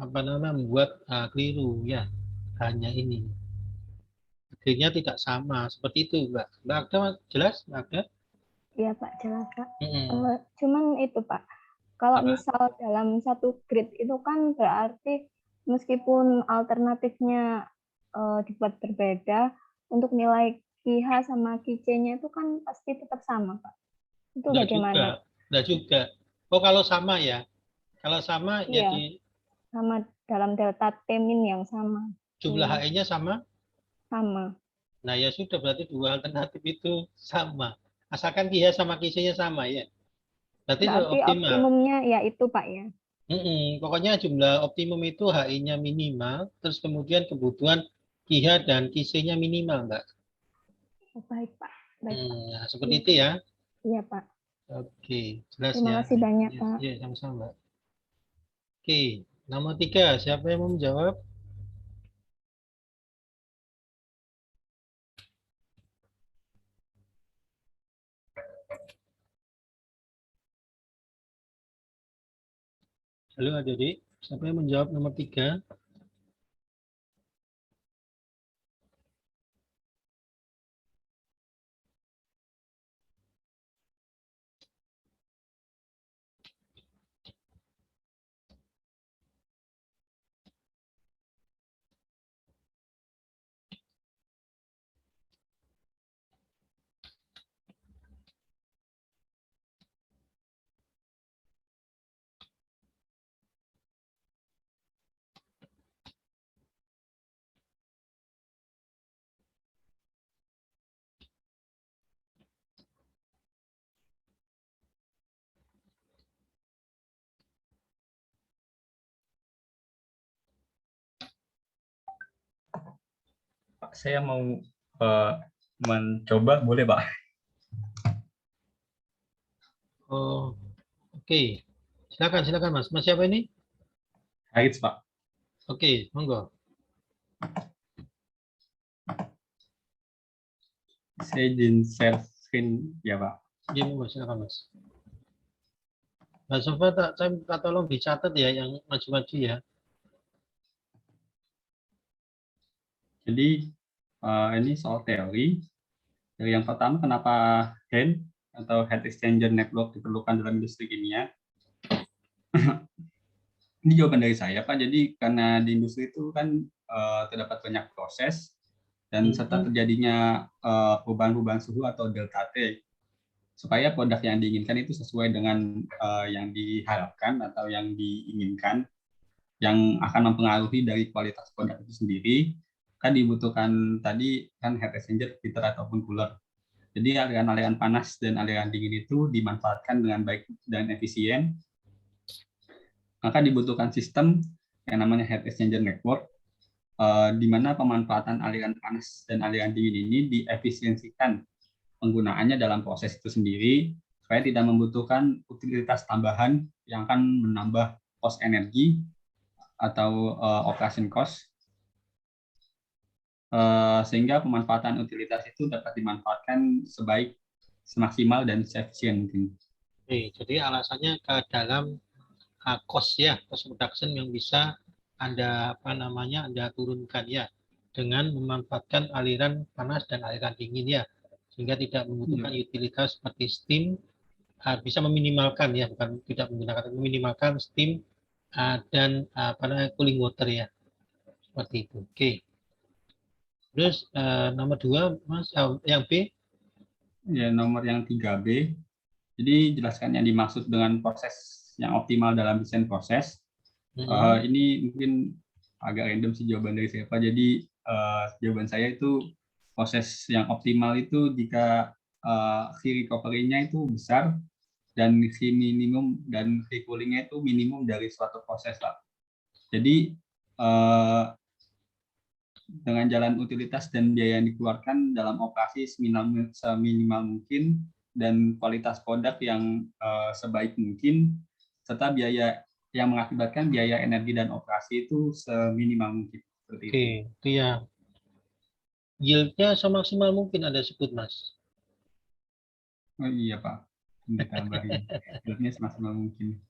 apa namanya membuat keliru ya. Hanya ini. Akhirnya tidak sama. Seperti itu, Mbak. Mbak Agda jelas, Mbak Agda? Iya Pak, jelas Pak. Mm-mm. Cuman itu Pak, kalau Apa? misal dalam satu grid itu kan berarti meskipun alternatifnya dibuat berbeda, untuk nilai QH sama QC-nya itu kan pasti tetap sama Pak. Itu Enggak juga. bagaimana? Enggak juga. Oh, kalau sama ya. Kalau sama ya Iya, di sama dalam delta T-min yang sama. jumlah HE-nya sama. Sama. Nah, ya sudah berarti dua alternatif itu sama. Asalkan Kia sama Kisinya sama ya. Berarti sudah Berarti optimal. optimumnya ya itu Pak ya. Pokoknya jumlah optimum itu HI-nya minimal, terus kemudian kebutuhan KIHA dan KISE-nya minimal, Mbak. Oh, baik Pak. Baik Pak. Nah, seperti Iya, itu ya. iya Pak. Oke, jelas Terima ya. kasih banyak Ya, Pak. ya, sama-sama, Mbak. Oke, nomor 3, siapa yang mau menjawab? Halo adik-adik, siapa yang menjawab nomor 3? Pak, saya mau mencoba, boleh Pak? Oh, oke. Silakan Mas. Mas siapa ini? Haris Pak. Oke, monggo. Saya izin share screen ya Pak. Iya, monggo, silakan Mas. Mas Sofa, saya minta tolong dicatat ya yang maju-maju ya. Jadi ini soal teori. Dari yang pertama, kenapa HEN atau Heat Exchanger Network diperlukan dalam industri kimia? Ini jawaban dari saya, Pak. Jadi karena di industri itu kan terdapat banyak proses dan serta terjadinya perubahan-perubahan suhu atau delta T, supaya produk yang diinginkan itu sesuai dengan yang diharapkan atau yang diinginkan, yang akan mempengaruhi dari kualitas produk itu sendiri, kan dibutuhkan tadi kan heat exchanger, heater ataupun cooler. Jadi aliran-aliran panas dan aliran dingin itu dimanfaatkan dengan baik dan efisien. Maka dibutuhkan sistem yang namanya heat exchanger network, di mana pemanfaatan aliran panas dan aliran dingin ini diefisiensikan penggunaannya dalam proses itu sendiri, supaya tidak membutuhkan utilitas tambahan yang akan menambah cost energi atau operation cost, sehingga pemanfaatan utilitas itu dapat dimanfaatkan semaksimal dan seefisien mungkin. Oke, jadi alasannya ke dalam cost ya, cost reduction yang bisa Anda Anda turunkan ya dengan memanfaatkan aliran panas dan aliran dingin ya, sehingga tidak membutuhkan utilitas seperti steam, bisa meminimalkan ya, bukan tidak menggunakan, meminimalkan steam dan cooling water ya, seperti itu. Oke. Terus nomor 2 Mas, yang B? Ya, nomor yang 3B. Jadi jelaskan yang dimaksud dengan proses yang optimal dalam desain proses. Ini mungkin agak random sih jawaban dari saya, Pak. Jadi jawaban saya itu proses yang optimal itu jika heat recovery-nya itu besar dan heat minimum dan heat cooling-nya itu minimum dari suatu proses, Pak. Jadi dengan jalan utilitas dan biaya yang dikeluarkan dalam operasi seminimal mungkin dan kualitas produk yang sebaik mungkin, serta biaya yang mengakibatkan biaya energi dan operasi itu seminimal mungkin. Oke, itu ya. Yield-nya semaksimal mungkin Anda sebut, Mas. Oh iya Pak, ditambahin. Yield-nya semaksimal mungkin.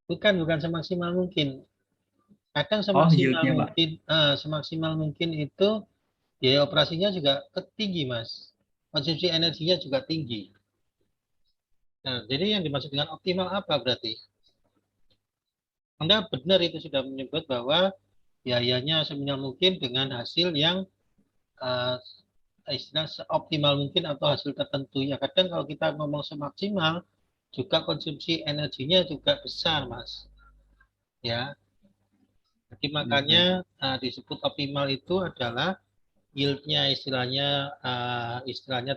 Bukan semaksimal mungkin. Akan semaksimal mungkin itu biaya operasinya juga tinggi, Mas. Konsumsi energinya juga tinggi. Nah, jadi yang dimaksud dengan optimal apa berarti? Anda benar itu sudah menyebut bahwa biayanya seminimal mungkin dengan hasil yang istilah seoptimal mungkin atau hasil tertentu. Ya kadang kalau kita ngomong semaksimal, juga konsumsi energinya juga besar, Mas. Ya, jadi makanya disebut optimal itu adalah yield-nya istilahnya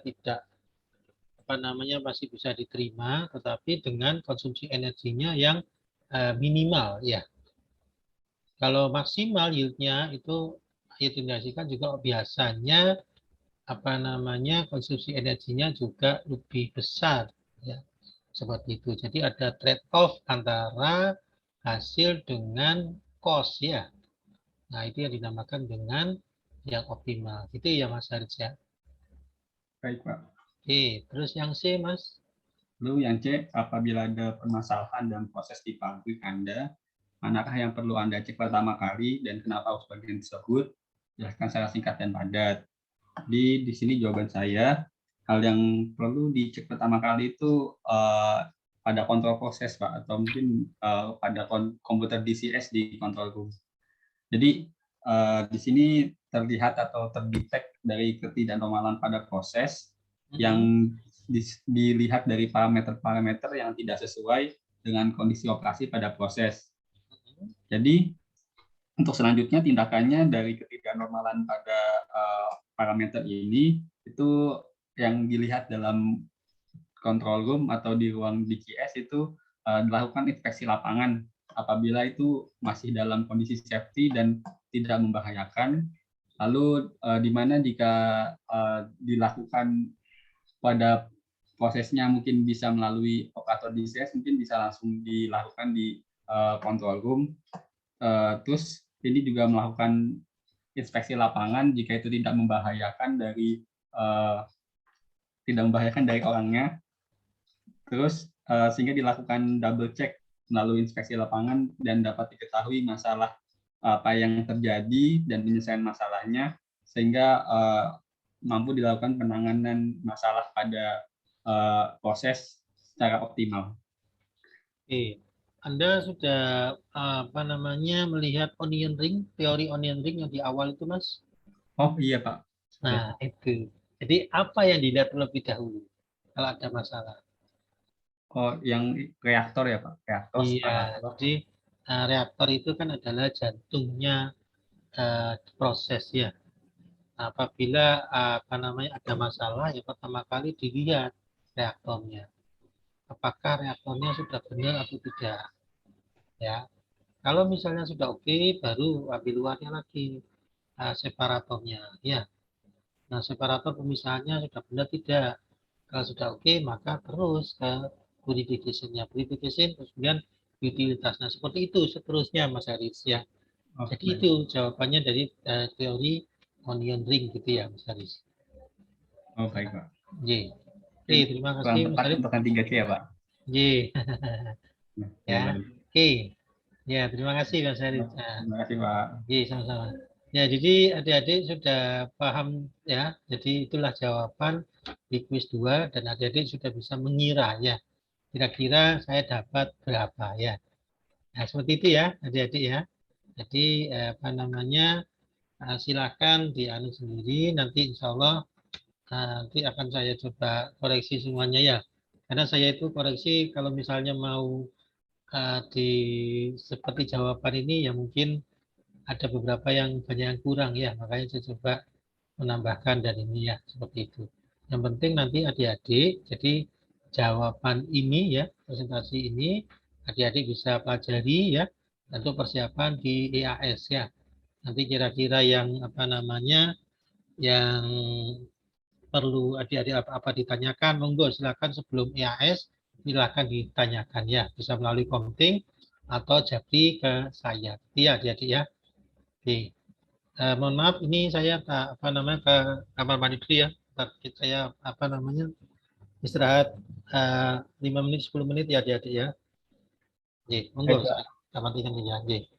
tidak masih bisa diterima, tetapi dengan konsumsi energinya yang minimal ya. Kalau maksimal yield-nya itu diindikasikan juga biasanya konsumsi energinya juga lebih besar ya. Seperti itu. Jadi ada trade-off antara hasil dengan cost ya. Nah, itu yang dinamakan dengan yang optimal. Itu ya Mas Haris ya. Baik Pak. Oke, terus yang C Mas? Lalu yang C, apabila ada permasalahan dalam proses di pabrik Anda, manakah yang perlu Anda cek pertama kali dan kenapa harus bagian tersebut? Jelaskan secara singkat dan padat. Di sini jawaban saya, hal yang perlu dicek pertama kali itu pada kontrol proses, Pak, atau mungkin pada komputer DCS di control room. Jadi di sini terlihat atau terdetek dari ketidaknormalan pada proses yang dilihat dari parameter-parameter yang tidak sesuai dengan kondisi operasi pada proses. Jadi untuk selanjutnya tindakannya dari ketidaknormalan pada parameter ini itu yang dilihat dalam control room atau di ruang DCS itu dilakukan inspeksi lapangan apabila itu masih dalam kondisi safety dan tidak membahayakan. Lalu di mana jika dilakukan pada prosesnya mungkin bisa melalui operator DCS, mungkin bisa langsung dilakukan di control room. Terus ini juga melakukan inspeksi lapangan jika itu tidak membahayakan dari orangnya. Terus sehingga dilakukan double check melalui inspeksi lapangan dan dapat diketahui masalah apa yang terjadi dan penyelesaian masalahnya sehingga mampu dilakukan penanganan masalah pada proses secara optimal. Oke. Anda sudah melihat onion ring, teori onion ring yang di awal itu, Mas? Oh iya, Pak. Nah, itu. Jadi apa yang dilihat terlebih dahulu kalau ada masalah? Oh, yang reaktor ya, Pak? Reaktor. Iya, jadi reaktor itu kan adalah jantungnya proses ya. Apabila ada masalah, ya pertama kali dilihat reaktornya. Apakah reaktornya sudah benar atau tidak? Ya, kalau misalnya sudah oke, baru ambil luarnya lagi separatornya. Ya, nah separator pemisahannya sudah benar tidak? Kalau sudah oke, maka terus ke purification-nya. Purification, terus kemudian utilitas. Nah, seperti itu seterusnya, Mas Haris ya. Jadi itu jawabannya dari teori onion ring gitu ya, Mas Haris. Oh, baik, Pak. J. Oke, terima kasih, Kurang Mas tepat Haris. untuk yang 3C ya, Pak? J. Ya, oke. Ya, terima kasih, Mas Haris. Nah, Terima kasih, Pak. J, sama-sama. Ya, jadi adik-adik sudah paham ya. Jadi itulah jawaban di kuis 2 dan adik-adik sudah bisa mengira ya. Kira-kira saya dapat berapa ya. Nah, seperti itu ya, adik-adik ya. Jadi silakan dianu sendiri. Nanti insya Allah nanti akan saya coba koreksi semuanya ya. Karena saya itu koreksi kalau misalnya mau di seperti jawaban ini ya mungkin ada beberapa yang banyak yang kurang ya. Makanya saya coba menambahkan dan ini ya seperti itu. Yang penting nanti adik-adik jadi jawaban ini ya presentasi ini adik-adik bisa pelajari ya untuk persiapan di EAS ya. Nanti kira-kira yang yang perlu adik-adik apa ditanyakan, monggo silakan sebelum EAS silakan ditanyakan ya, bisa melalui komting atau japri ke saya. Iya adik-adik ya. Oke. Mohon maaf ini saya ke kamar mandi dulu ya. Saya istirahat 5 menit 10 menit ya adik-adik ya. Oke, monggo kamar mandi ya. Oke.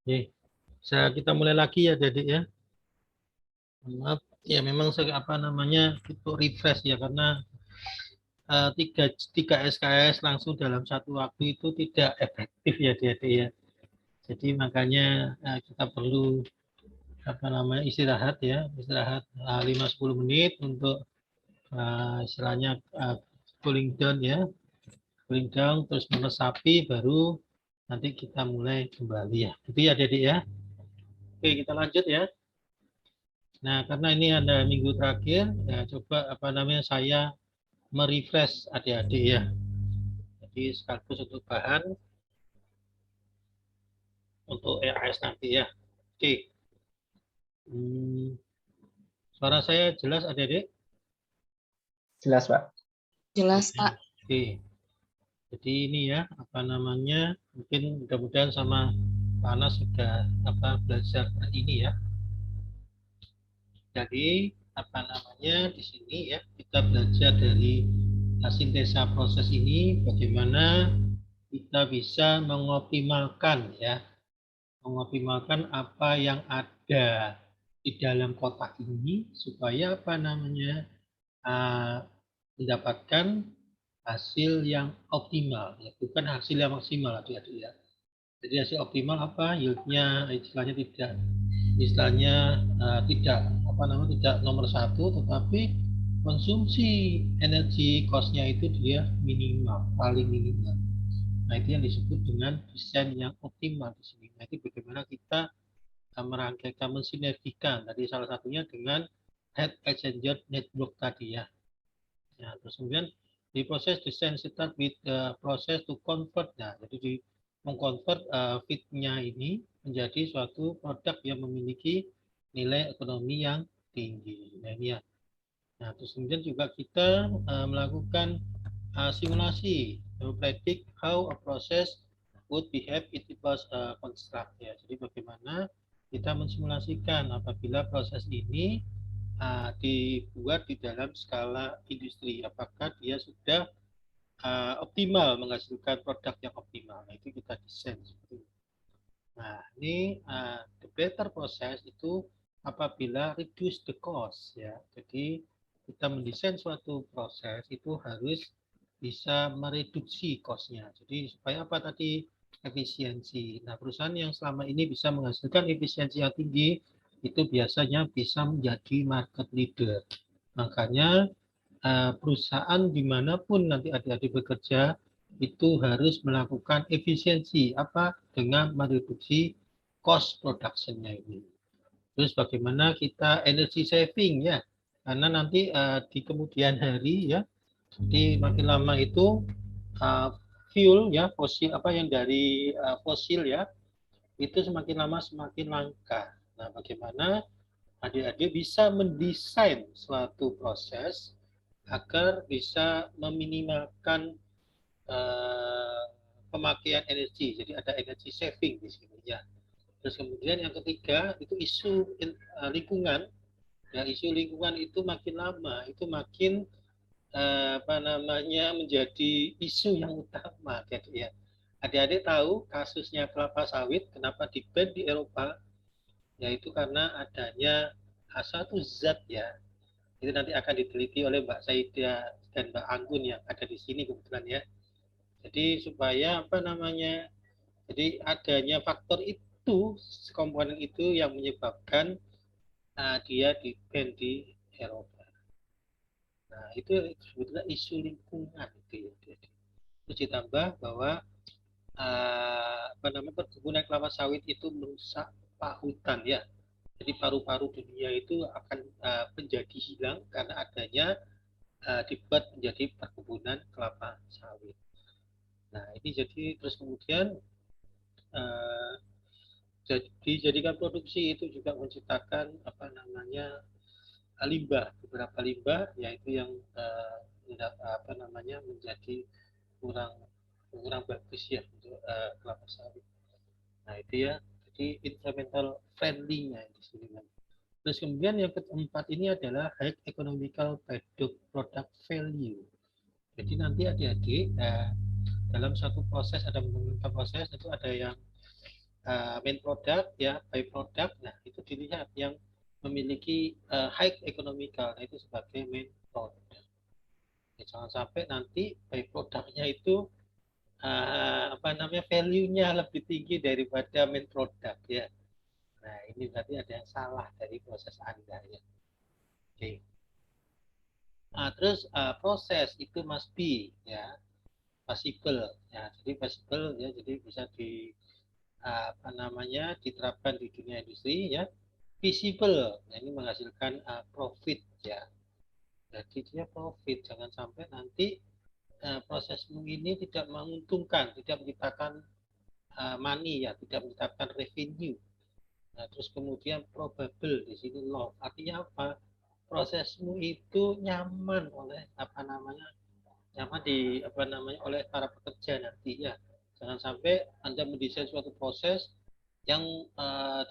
Oke, bisa kita mulai lagi ya, Adik ya. Maaf, ya memang apa namanya itu refresh ya karena tiga SKS langsung dalam satu waktu itu tidak efektif ya, Adik ya. Jadi makanya kita perlu apa namanya istirahat ya, istirahat 5-10 menit untuk istilahnya cooling down ya, cooling down terus meresapi baru nanti kita mulai kembali ya. Itu ya, Adik ya. Oke, kita lanjut ya. Nah, karena ini ada minggu terakhir, ya coba apa namanya saya merefresh adik-adik ya. Jadi sekaligus untuk bahan untuk EAS nanti ya. Oke. Suara saya jelas adik-adik? Jelas, Pak. Jelas, Pak. Oke. Jadi ini ya, apa namanya, mungkin mudah-mudahan sama Pak Anas sudah belajar ini ya. Jadi apa namanya di sini ya kita belajar dari sintesa proses ini bagaimana kita bisa mengoptimalkan ya, mengoptimalkan apa yang ada di dalam kotak ini supaya apa namanya mendapatkan hasil yang optimal ya, bukan hasil yang maksimal adik-adik ya. Jadi hasil optimal apa yieldnya istilahnya tidak nomor satu, tetapi konsumsi energi cost-nya itu dia minimal, paling minimal. Nah, itu yang disebut dengan desain yang optimal di sini. Nah, itu bagaimana kita merangkaikan, mensinergikan tadi salah satunya dengan heat exchanger network tadi ya. Nah, terus kemudian di proses desain start with proses to convert. Nah, jadi di mengkonvert feed-nya ini menjadi suatu produk yang memiliki nilai ekonomi yang tinggi. Nah, ini ya. Nah, terus kemudian juga kita melakukan simulasi to predict how a process would behave if it was construct ya. Jadi bagaimana kita mensimulasikan apabila proses ini dibuat di dalam skala industri, apakah dia sudah optimal menghasilkan produk yang optimal. Nah, itu kita desain seperti itu. Nah, ini the better process itu apabila reduce the cost ya. Jadi kita mendesain suatu proses itu harus bisa mereduksi cost-nya. Jadi supaya apa tadi? Efisiensi. Nah, perusahaan yang selama ini bisa menghasilkan efisiensi yang tinggi itu biasanya bisa menjadi market leader. Makanya perusahaan dimanapun nanti adik-adik bekerja itu harus melakukan efisiensi apa dengan mereduksi cost production-nya ini. Terus bagaimana kita energy saving ya, karena nanti di kemudian hari ya, di makin lama itu fuel ya fosil apa yang dari fosil ya itu semakin lama semakin langka. Nah, bagaimana adik-adik bisa mendesain suatu proses agar bisa meminimalkan pemakaian energi. Jadi ada energy saving di sini ya. Terus kemudian yang ketiga itu isu lingkungan. Ya, isu lingkungan itu makin lama itu makin menjadi isu yang utama. Jadi ya, adik-adik tahu kasusnya kelapa sawit kenapa di-ban di Eropa? Yaitu karena adanya satu zat ya. Itu nanti akan diteliti oleh Mbak Saida dan Mbak Anggun yang ada di sini kebetulan ya. Jadi supaya jadi adanya faktor itu, komponen itu yang menyebabkan dia di-ban di Eropa. Nah, itu sebetulnya isu lingkungan itu ya. Terus ditambah bahwa perkebunan kelapa sawit itu merusak hutan ya. Jadi paru-paru dunia itu akan menjadi hilang karena adanya dibuat menjadi perkebunan kelapa sawit. Nah, ini jadi terus kemudian dijadikan produksi itu juga menciptakan limbah, beberapa limbah yaitu yang menjadi kurang bagus ya untuk kelapa sawit. Nah, itu ya. Jadi environmental friendly-nya di sini. Terus kemudian yang keempat ini adalah high economical product value. Jadi nanti adik-adik dalam satu proses ada menggunakan proses itu ada yang main product ya, by product. Nah, itu dilihat yang memiliki high economical, nah itu sebagai main product. Ya, jangan sampai nanti by produknya itu value-nya lebih tinggi daripada main product ya. Nah, ini berarti ada yang salah dari proses Anda ya. Oke. Nah, terus proses itu must be ya, possible ya. Jadi possible ya, jadi bisa diterapkan di dunia industri ya. Visible, nah ini menghasilkan profit ya. Jadi dia profit, jangan sampai nanti prosesmu ini tidak menguntungkan, tidak menciptakan money ya, tidak menciptakan revenue. Nah, terus kemudian probable di sini low. Artinya apa? Prosesmu itu nyaman oleh oleh para pekerja nanti ya. Jangan sampai Anda mendesain suatu proses yang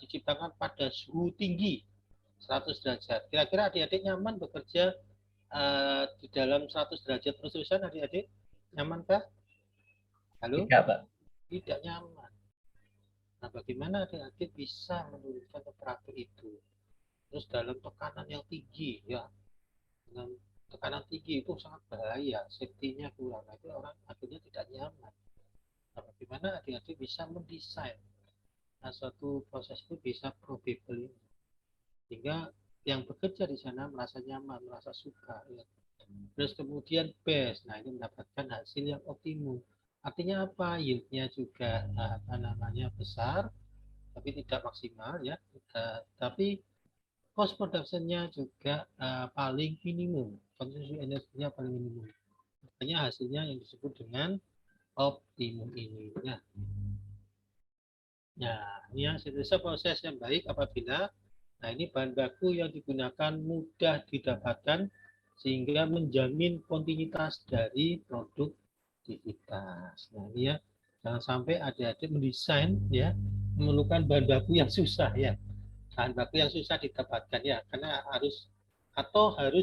diciptakan pada suhu tinggi 100 derajat. Kira-kira adik-adik nyaman bekerja di dalam 100 derajat terus-terusan, adik-adik? Nyamankah? Halo? Tidak, Pak. Tidak nyaman. Nah, bagaimana adik-adik bisa menurunkan temperatur itu? Terus dalam tekanan yang tinggi, ya. Dengan tekanan tinggi itu sangat bahaya, safety-nya kurang. Nah, itu orang akhirnya tidak nyaman. Nah, bagaimana adik-adik bisa mendesain suatu proses itu bisa probable, sehingga yang bekerja di sana merasa nyaman, merasa suka. Ya. Terus kemudian best, nah ini mendapatkan hasil yang optimum. Artinya apa? Yield-nya juga besar, tapi tidak maksimal ya. Tapi cost production-nya juga paling minimum, konsumsi energinya paling minimum. Makanya hasilnya yang disebut dengan optimum ini. Ya. Nah, ini proses yang baik apabila ini bahan baku yang digunakan mudah didapatkan sehingga menjamin kontinuitas dari produktivitas. Nah, ini ya, jangan sampai adik-adik mendesain ya memerlukan bahan baku yang susah ya. Bahan baku yang susah didapatkan ya, karena harus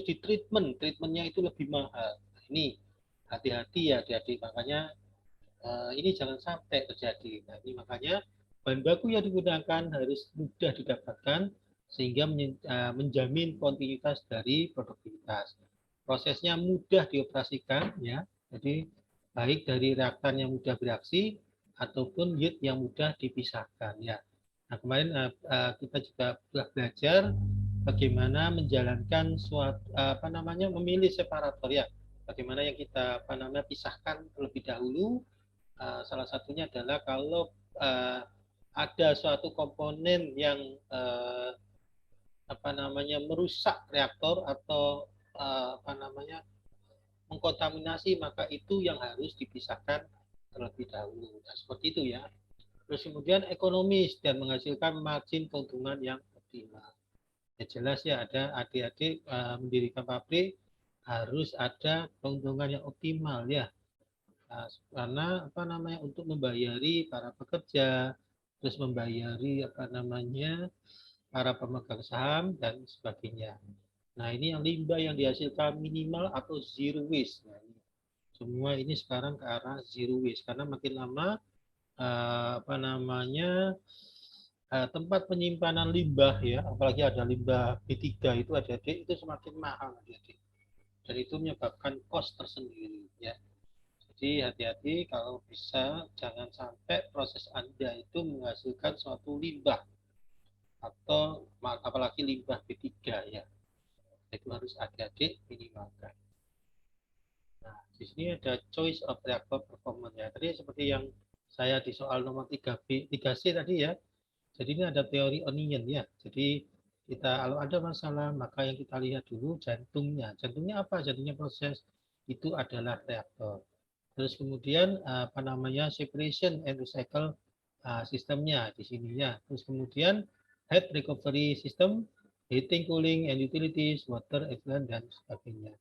di treatment, treatmentnya itu lebih mahal. Ini hati-hati ya adik-adik, makanya ini jangan sampai terjadi. Nah, ini makanya bahan baku yang digunakan harus mudah didapatkan sehingga menjamin kontinuitas dari produktivitas. Prosesnya mudah dioperasikan ya. Jadi baik dari reaktan yang mudah bereaksi ataupun yield yang mudah dipisahkan ya. Nah, kemarin kita juga telah belajar bagaimana menjalankan memilih separator ya. Bagaimana yang kita pisahkan terlebih dahulu. Salah satunya adalah kalau ada suatu komponen yang merusak reaktor atau mengkontaminasi, maka itu yang harus dipisahkan terlebih dahulu. Nah, seperti itu ya. Terus kemudian ekonomis dan menghasilkan margin keuntungan yang optimal. Ya jelas ya, ada adik-adik mendirikan pabrik harus ada keuntungan yang optimal ya. Nah, karena untuk membayari para pekerja, terus membayari para pemegang saham dan sebagainya. Nah, ini yang limbah yang dihasilkan minimal atau zero waste. Nah, semua ini sekarang ke arah zero waste karena makin lama tempat penyimpanan limbah ya, apalagi ada limbah B3 itu adik-adik itu semakin mahal adik-adik. Dan itu menyebabkan cost tersendiri ya. Jadi hati-hati kalau bisa jangan sampai proses Anda itu menghasilkan suatu limbah atau apalagi limbah B3 ya. Itu harus adik-adik minimalkan. Nah, di sini ada choice of reactor performance ya. Tadi seperti yang saya di soal nomor 3C tadi ya. Jadi ini ada teori onion ya. Jadi kalau ada masalah maka yang kita lihat dulu jantungnya. Jantungnya apa? Jantungnya proses itu adalah reaktor. Terus kemudian separation and recycle sistemnya di sini ya. Terus kemudian heat recovery system, heating, cooling, and utilities, water, effluent, dan sebagainya.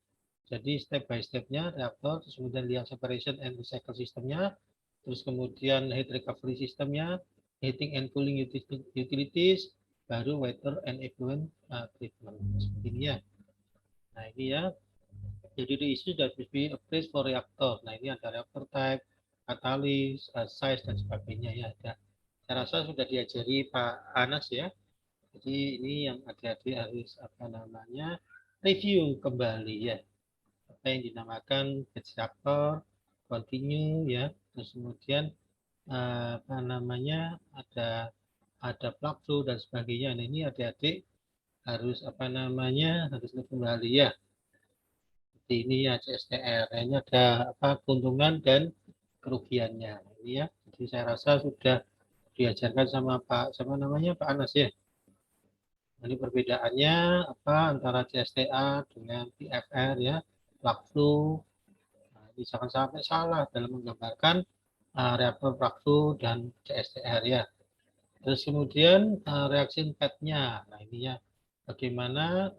Jadi step by stepnya reaktor, terus kemudian lihat separation and recycle sistemnya, terus kemudian heat recovery sistemnya, heating and cooling utilities, baru water and effluent treatment. Seperti ini ya. Nah ini ya. Jadi the issue that must be a place for reactor. Nah ini ada reactor type, katalis, size dan sebagainya ya ada. Saya rasa sudah diajari Pak Anas ya. Jadi ini yang adik-adik harus review kembali ya. Apa yang dinamakan batch reactor, continue ya. Terus kemudian ada plug flow dan sebagainya. Nah, ini adik-adik harus harus kembali ya. Seperti ini ya CSTR. Nah, ini ada keuntungan dan kerugiannya. Ini ya. Jadi saya rasa sudah diajarkan sama Pak Anas ya. Ini perbedaannya antara CSTA dengan PFR ya, plug flow. Nah, ini jangan sampai salah dalam menggambarkan reaktor plug flow dan CSTR ya. Terus kemudian reaction pad-nya. Nah, ini ya bagaimana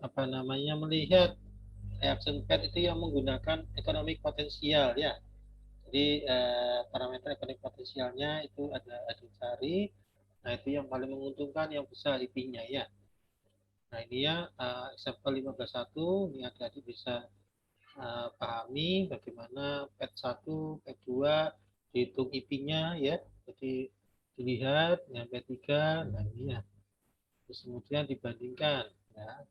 melihat reaction pad itu yang menggunakan economic potensial ya. Jadi parameter ekonomi potensialnya itu ada dicari. Nah, itu yang paling menguntungkan yang besar IP-nya ya. Nah, ini ya example 15.1, ini adik-adik bisa pahami bagaimana PET 1, PET 2 dihitung IP-nya ya. Jadi dilihat dengan PET 3, nah ini ya. Terus kemudian dibandingkan ya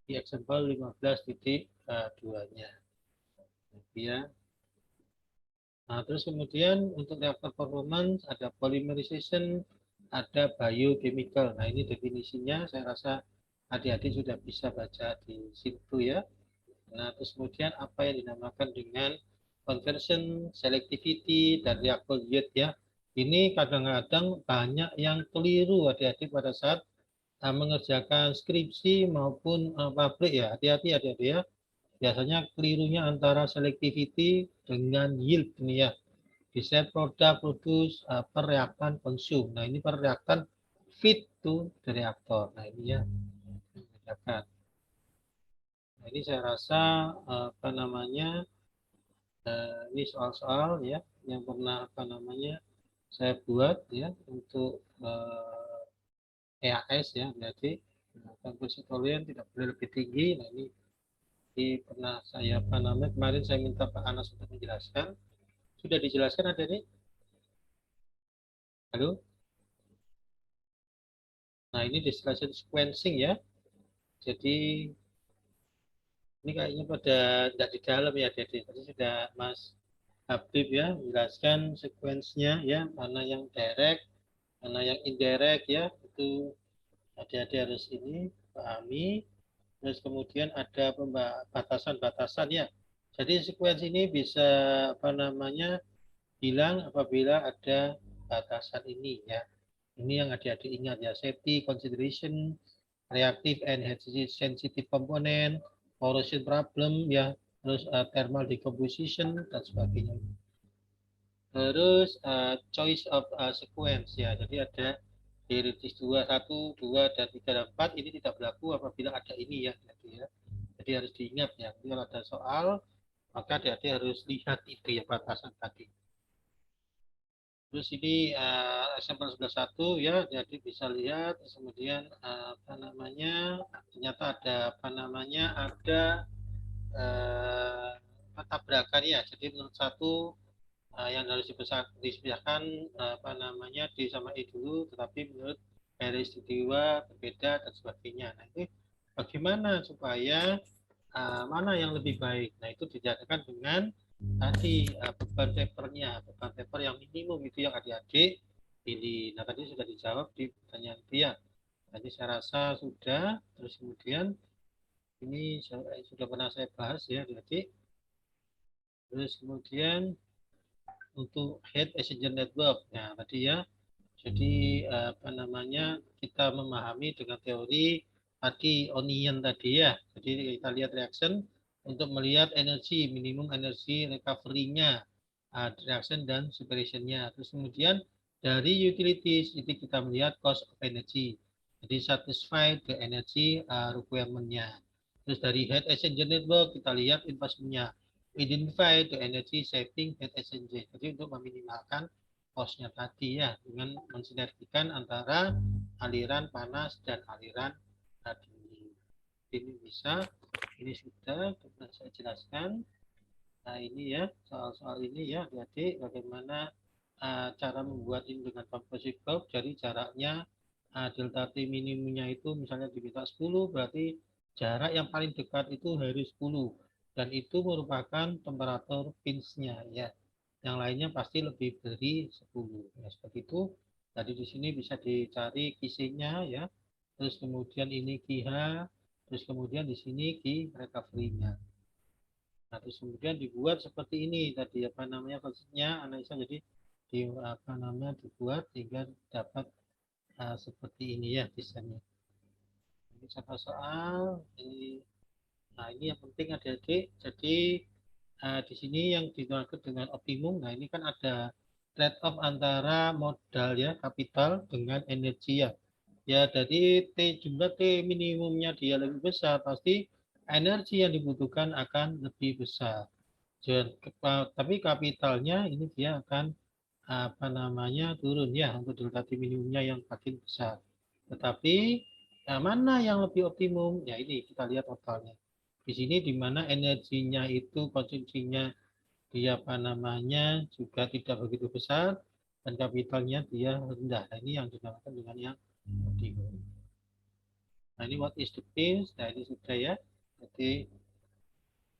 di example 15.2-nya. Ya. Nah, terus kemudian untuk reaktor performance ada polymerization, ada biochemical. Nah, ini definisinya saya rasa adik-adik sudah bisa baca di situ ya. Nah, terus kemudian apa yang dinamakan dengan conversion, selectivity, dan reactor yield ya. Ini kadang-kadang banyak yang keliru adik-adik pada saat mengerjakan skripsi maupun pabrik ya. Hati-hati adik-adik ya. Biasanya kelirunya antara selectivity dengan yield ini ya. Bisa produk produce per reaktan consume. Nah, ini per reaktan feed to the reactor. Nah, ini ya. Membedakan. Nah, ini saya rasa ini soal-soal ya yang pernah saya buat ya untuk EAS ya, berarti kampus kalian tidak boleh lebih tinggi. Nah, ini pernah saya kemarin saya minta Pak Anas untuk menjelaskan. Sudah dijelaskan ada nih? Halo? Nah, ini distillation sequencing ya. Jadi ini kayaknya pada tidak di dalam ya, Dede. Tadi sudah Mas Habib ya menjelaskan sequence-nya ya, mana yang direct, mana yang indirect ya. Itu adik-adik harus ini pahami. Terus kemudian ada batasan-batasan ya. Jadi sequence ini bisa bilang apabila ada batasan ini ya. Ini yang adik-adik ingat ya, safety consideration, reactive and sensitive component, corrosion problem ya, terus thermal decomposition dan sebagainya. Terus choice of sequence ya, jadi ada heritage 2, 1, 2, dan 3, dan 4 ini tidak berlaku apabila ada ini ya. Jadi harus diingat ya, kalau ada soal maka adik-adik harus lihat itu ya batasan tadi. Terus ini sampel 11.1 ya, jadi bisa lihat. Kemudian ternyata ada ada tabrakan ya. Jadi menurut satu yang harus dipisahkan D sama E dulu, tetapi menurut peristiwa berbeda dan sebagainya. Nah, ini bagaimana supaya mana yang lebih baik? Nah, itu dijalankan dengan tadi beban paper yang minimum itu yang adik-adik pilih. Nah, tadi sudah dijawab di pertanyaan dia. Tadi saya rasa sudah. Terus kemudian ini sudah pernah saya bahas ya adik-adik. Terus kemudian untuk head passenger network. Nah, tadi ya. Jadi kita memahami dengan teori tadi onion tadi ya. Jadi kita lihat reaction untuk melihat energi, minimum energi recovery-nya, reaction dan separation-nya. Terus kemudian dari utilities itu kita melihat cost of energy. Jadi satisfy the energy requirement-nya. Terus dari heat exchanger network kita lihat investment-nya. Identify the energy saving heat exchanger. Jadi untuk meminimalkan cost-nya tadi ya, dengan mensinergikan antara aliran panas dan aliran dingin. Ini bisa, ini sudah saya jelaskan. Nah, ini ya soal-soal ini ya, jadi bagaimana cara membuat ini dengan composite curve, jadi jaraknya delta T minimumnya itu misalnya diminta 10, berarti jarak yang paling dekat itu harus 10. Dan itu merupakan temperatur pinch-nya ya. Yang lainnya pasti lebih dari 10. Ya, seperti itu. Jadi di sini bisa dicari kisinya ya. Terus kemudian ini QH, terus kemudian di sini key recovery-nya. Nah, terus kemudian dibuat seperti ini tadi apa namanya konsepnya analisa, jadi dibuat sehingga dapat seperti ini ya desainnya. Ini contoh soal ini. Nah, ini yang penting adik-adik. Jadi di sini yang dimaksud dengan optimum. Nah, ini kan ada trade off antara modal ya, kapital dengan energi ya. Ya, jadi jumlah T minimumnya dia lebih besar, pasti energi yang dibutuhkan akan lebih besar. Tapi kapitalnya ini dia akan apa namanya turun ya untuk delta T minimumnya yang makin besar. Tetapi mana yang lebih optimum? Ya ini kita lihat totalnya. Di sini di mana energinya itu konsumsinya dia apa namanya juga tidak begitu besar dan kapitalnya dia rendah. Nah, ini yang dinamakan dengan yang optimum. Nah ini what is the pinch? Nah ini sudah ya. Jadi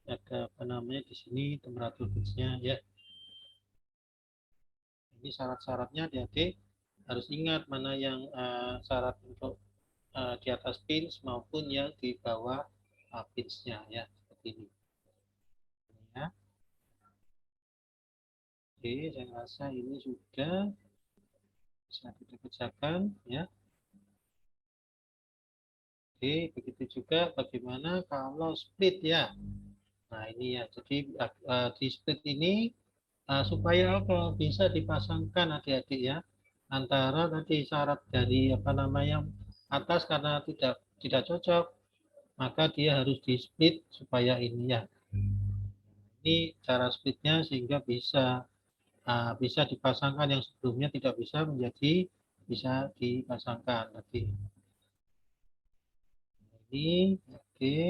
ada apa namanya di sini temperatur pinch-nya ya. Ini syarat-syaratnya adik-adik harus ingat mana yang syarat untuk di atas pinch maupun yang di bawah pinch-nya ya seperti ini. Ya. Oke, saya rasa ini sudah bisa kita kerjakan ya. Oke, begitu juga bagaimana kalau split ya. Nah ini ya, jadi di split ini supaya apa bisa dipasangkan adik-adik ya antara tadi syarat dari apa namanya atas karena tidak cocok, maka dia harus di split supaya ini ya. Ini cara splitnya sehingga bisa bisa dipasangkan yang sebelumnya tidak bisa menjadi bisa dipasangkan nanti. Ini oke,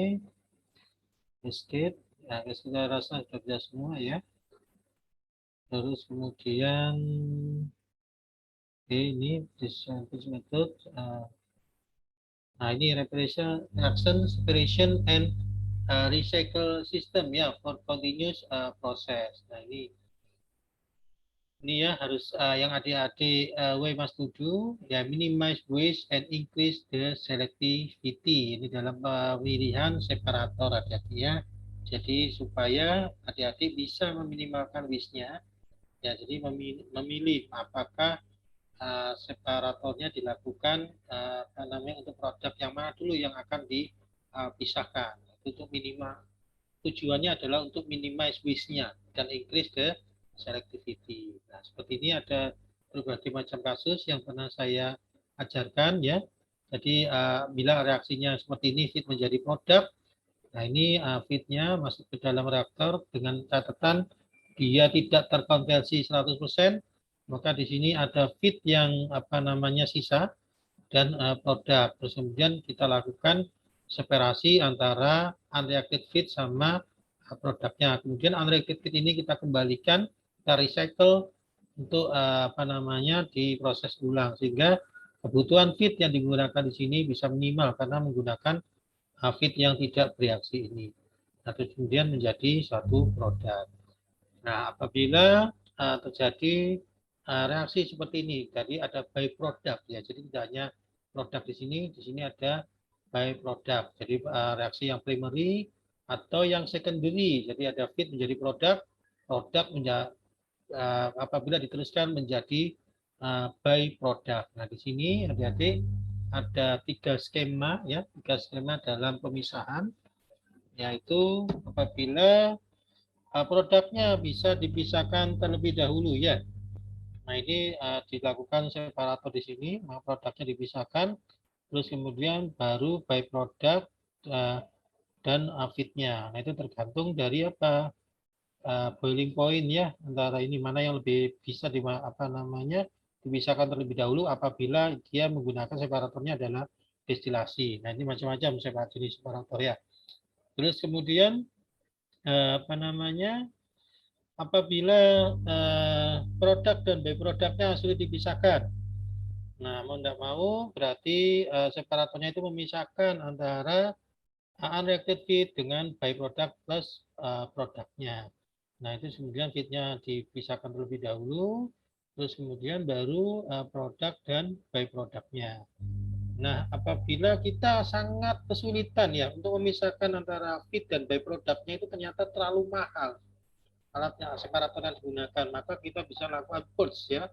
cascade ya, saya rasa sudah bisa semua ya. Terus kemudian ini this method. Nah ini reaction separation and recycle system ya for continuous process. Nah ini ya harus yang adik-adik we must to do ya, minimize waste and increase the selectivity. Ini dalam pemilihan separator adik-adik ya. Jadi supaya adik-adik bisa meminimalkan waste-nya ya, jadi memilih apakah separatornya dilakukan apa namanya untuk produk yang mana dulu yang akan dipisahkan. Untuk minimal tujuannya adalah untuk minimize waste-nya dan increase the selectivity. Nah, seperti ini ada berbagai macam kasus yang pernah saya ajarkan ya. Jadi bila reaksinya seperti ini fit menjadi produk, nah ini fitnya masuk ke dalam reaktor dengan catatan dia tidak terkonversi 100%, maka di sini ada fit yang apa namanya sisa dan produk. Terus kemudian kita lakukan separasi antara unreacted feed sama produknya. Kemudian unreacted feed ini kita kembalikan, kita recycle untuk apa namanya diproses ulang sehingga kebutuhan feed yang digunakan di sini bisa minimal karena menggunakan feed yang tidak bereaksi ini. Nah, kemudian menjadi satu produk. Nah, apabila terjadi reaksi seperti ini, jadi ada byproduct ya. Jadi tidak hanya produk di sini ada byproduct. Jadi reaksi yang primary atau yang secondary. Jadi ada feed menjadi produk, produk menjadi apabila diteruskan menjadi byproduct. Nah, di sini adik-adik ada 3 skema ya, 3 skema dalam pemisahan, yaitu apabila produknya bisa dipisahkan terlebih dahulu ya. Nah ini dilakukan separator di sini, maka produknya dipisahkan, terus kemudian baru byproduct dan feednya. Nah itu tergantung dari apa boiling point ya, antara ini mana yang lebih bisa dipisahkan terlebih dahulu apabila dia menggunakan separatornya adalah destilasi. Nah ini macam-macam jenis separator ya. Terus kemudian apabila produk dan byproductnya sulit dipisahkan. Nah, mau tidak mau berarti separatornya itu memisahkan antara unreacted feed dengan byproduct plus produknya. Nah, itu kemudian feednya dipisahkan terlebih dahulu, terus kemudian baru produk dan byproductnya. Nah, apabila kita sangat kesulitan ya untuk memisahkan antara feed dan byproductnya itu ternyata terlalu mahal alatnya separator yang digunakan, maka kita bisa lakukan purge ya.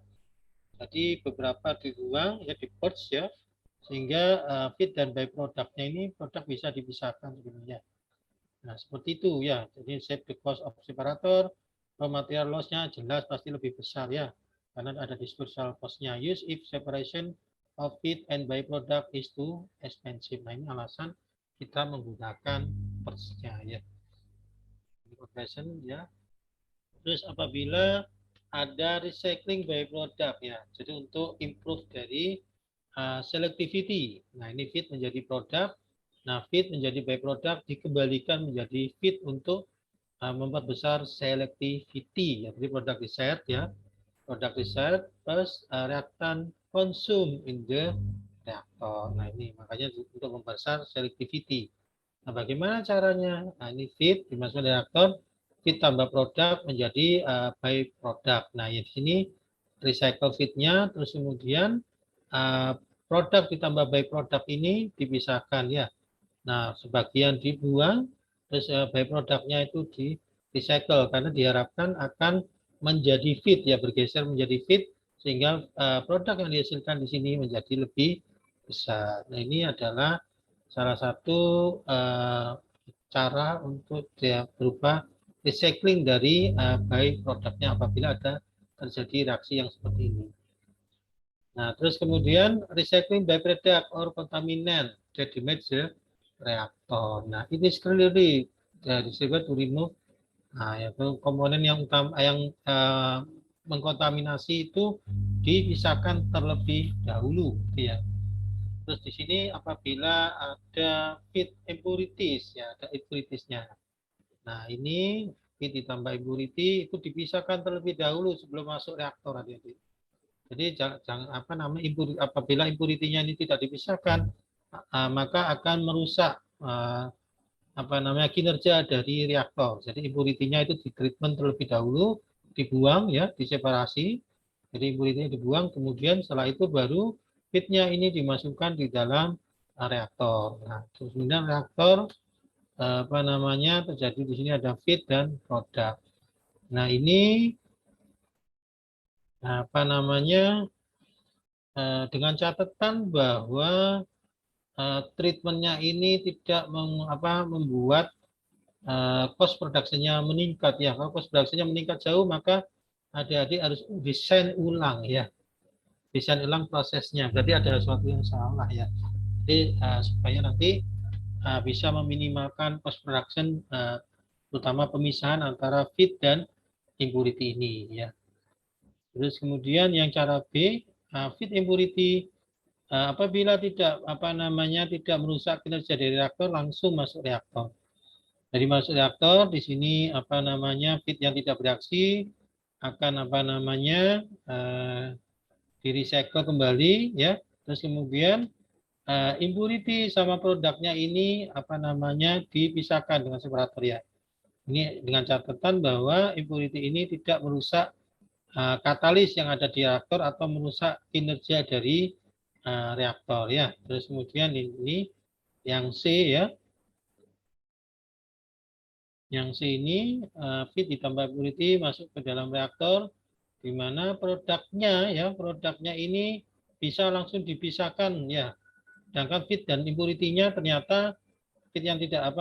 Jadi beberapa dibuang ya, di purge ya, sehingga feed dan byproductnya ini produk bisa dipisahkan sebenarnya. Nah, seperti itu ya. Jadi save the cost of separator, raw material loss-nya jelas pasti lebih besar ya, karena ada dispersal cost-nya. Use if separation of feed and byproduct is too expensive. Nah, ini alasan kita menggunakan purge-nya ya. Conversion ya. Terus apabila ada recycling byproduct ya, jadi untuk improve dari selectivity. Nah, ini feed menjadi produk. Nah, feed menjadi byproduct dikembalikan menjadi feed untuk memperbesar selectivity. Ya, jadi produk desired ya, produk desired plus reactant consume in the reactor. Nah, ini makanya untuk memperbesar selectivity. Nah, bagaimana caranya? Nah, ini feed dimasukkan ke reaktor, feed tambah produk menjadi byproduct. Nah, ya di sini recycle feednya, terus kemudian produk ditambah byproduct ini dipisahkan ya. Nah, sebagian dibuang, terus byproductnya itu di recycle karena diharapkan akan menjadi feed ya, bergeser menjadi feed sehingga produk yang dihasilkan di sini menjadi lebih besar. Nah, ini adalah salah satu cara untuk dia berupa recycling dari byproductnya apabila ada terjadi reaksi yang seperti ini. Nah, terus kemudian recycling byproduct or contaminant that damage the reactor. Nah, it is clearly disable to remove. Nah, yaitu komponen yang utama yang mengkontaminasi itu dipisahkan terlebih dahulu, ya. Terus di sini apabila ada feed impurities, ya ada impuritiesnya. Nah, ini feed ditambah impurity itu dipisahkan terlebih dahulu sebelum masuk reaktor hati-hati. Jadi jangan apa namanya apabila impuritinya ini tidak dipisahkan, maka akan merusak apa namanya kinerja dari reaktor. Jadi impuritinya itu ditreatment terlebih dahulu, dibuang ya, diseparasi. Jadi impuritinya dibuang, kemudian setelah itu baru feednya ini dimasukkan di dalam reaktor. Nah, kemudian reaktor apa namanya terjadi di sini ada feed dan produk. Nah, ini apa namanya dengan catatan bahwa treatmentnya ini tidak membuat cost production-nya meningkat ya. Kalau cost production-nya meningkat jauh maka adik-adik harus desain ulang ya. Desain ulang prosesnya. Berarti ada sesuatu yang salah ya. Jadi supaya nanti bisa meminimalkan cost production terutama pemisahan antara feed dan impurity ini ya. Terus kemudian yang cara B, feed impurity apabila tidak tidak merusak kinerja dari reaktor langsung masuk reaktor. Jadi masuk reaktor di sini feed yang tidak bereaksi akan di recycle kembali ya. Terus kemudian impurity sama produknya ini dipisahkan dengan separator ya. Ini dengan catatan bahwa impurity ini tidak merusak katalis yang ada di reaktor atau merusak kinerja dari reaktor ya. Terus kemudian ini yang C ya. Yang C ini feed ditambah impurity masuk ke dalam reaktor di mana produknya ini bisa langsung dipisahkan ya. Sedangkan feed dan impurity-nya ternyata feed yang tidak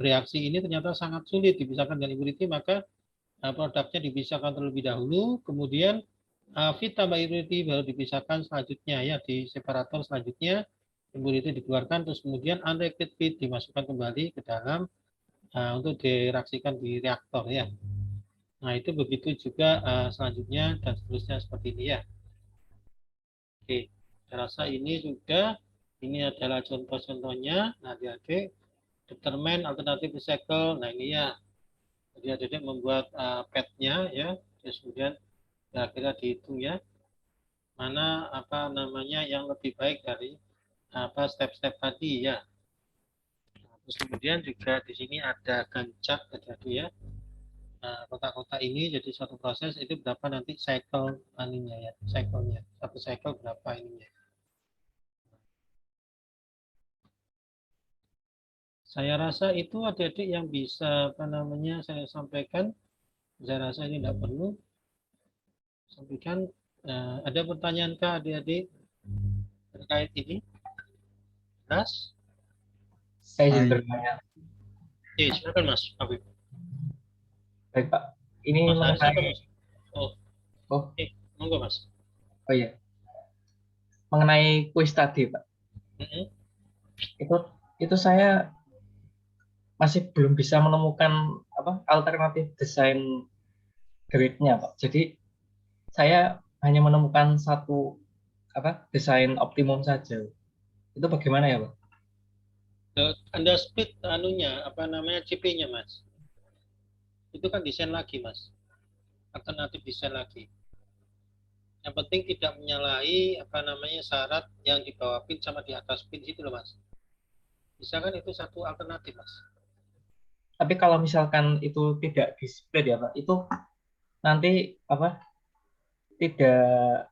bereaksi ini ternyata sangat sulit dipisahkan dengan impurity, maka produknya dipisahkan terlebih dahulu, kemudian feed tambah impurity baru dipisahkan selanjutnya ya di separator selanjutnya impurity dikeluarkan, terus kemudian unreacted feed dimasukkan kembali ke dalam untuk direaksikan di reaktor ya. Nah itu begitu juga selanjutnya dan seterusnya seperti ini ya. Oke, saya rasa ini sudah. Ini adalah contoh-contohnya. Nah adik-adik determine alternative recycle. Nah ini ya. Jadi adik-adik membuat pad-nya ya, terus kemudian kira-kira dihitung ya, mana apa namanya yang lebih baik dari apa step-step tadi ya. Terus kemudian juga di sini ada gancak tadi ya. Kotak-kotak ini jadi suatu proses itu berapa nanti cycle aninya ya, cycle-nya. Satu cycle berapa ininya. Saya rasa itu adik-adik yang bisa apa namanya saya sampaikan. Saya rasa ini tidak perlu. Sampaikan. Ada pertanyaan kah adik-adik terkait ini? Ras? Saya izin bertanya. Silakan Mas Habib. Baik Pak, ini Mas Haris mengenai monggo Mas. Oh iya, mengenai kuis tadi Pak, itu saya masih belum bisa menemukan apa alternatif desain grid-nya Pak. Jadi saya hanya menemukan satu apa desain optimum saja. Itu bagaimana ya Pak? Anda split anunya apa namanya CP-nya Mas. Itu kan desain lagi Mas. Alternatif desain lagi. Yang penting tidak menyalahi apa namanya syarat yang di bawah pin sama di atas pin itu loh Mas. Bisa kan itu satu alternatif Mas. Tapi kalau misalkan itu tidak di split ya Pak, itu nanti apa tidak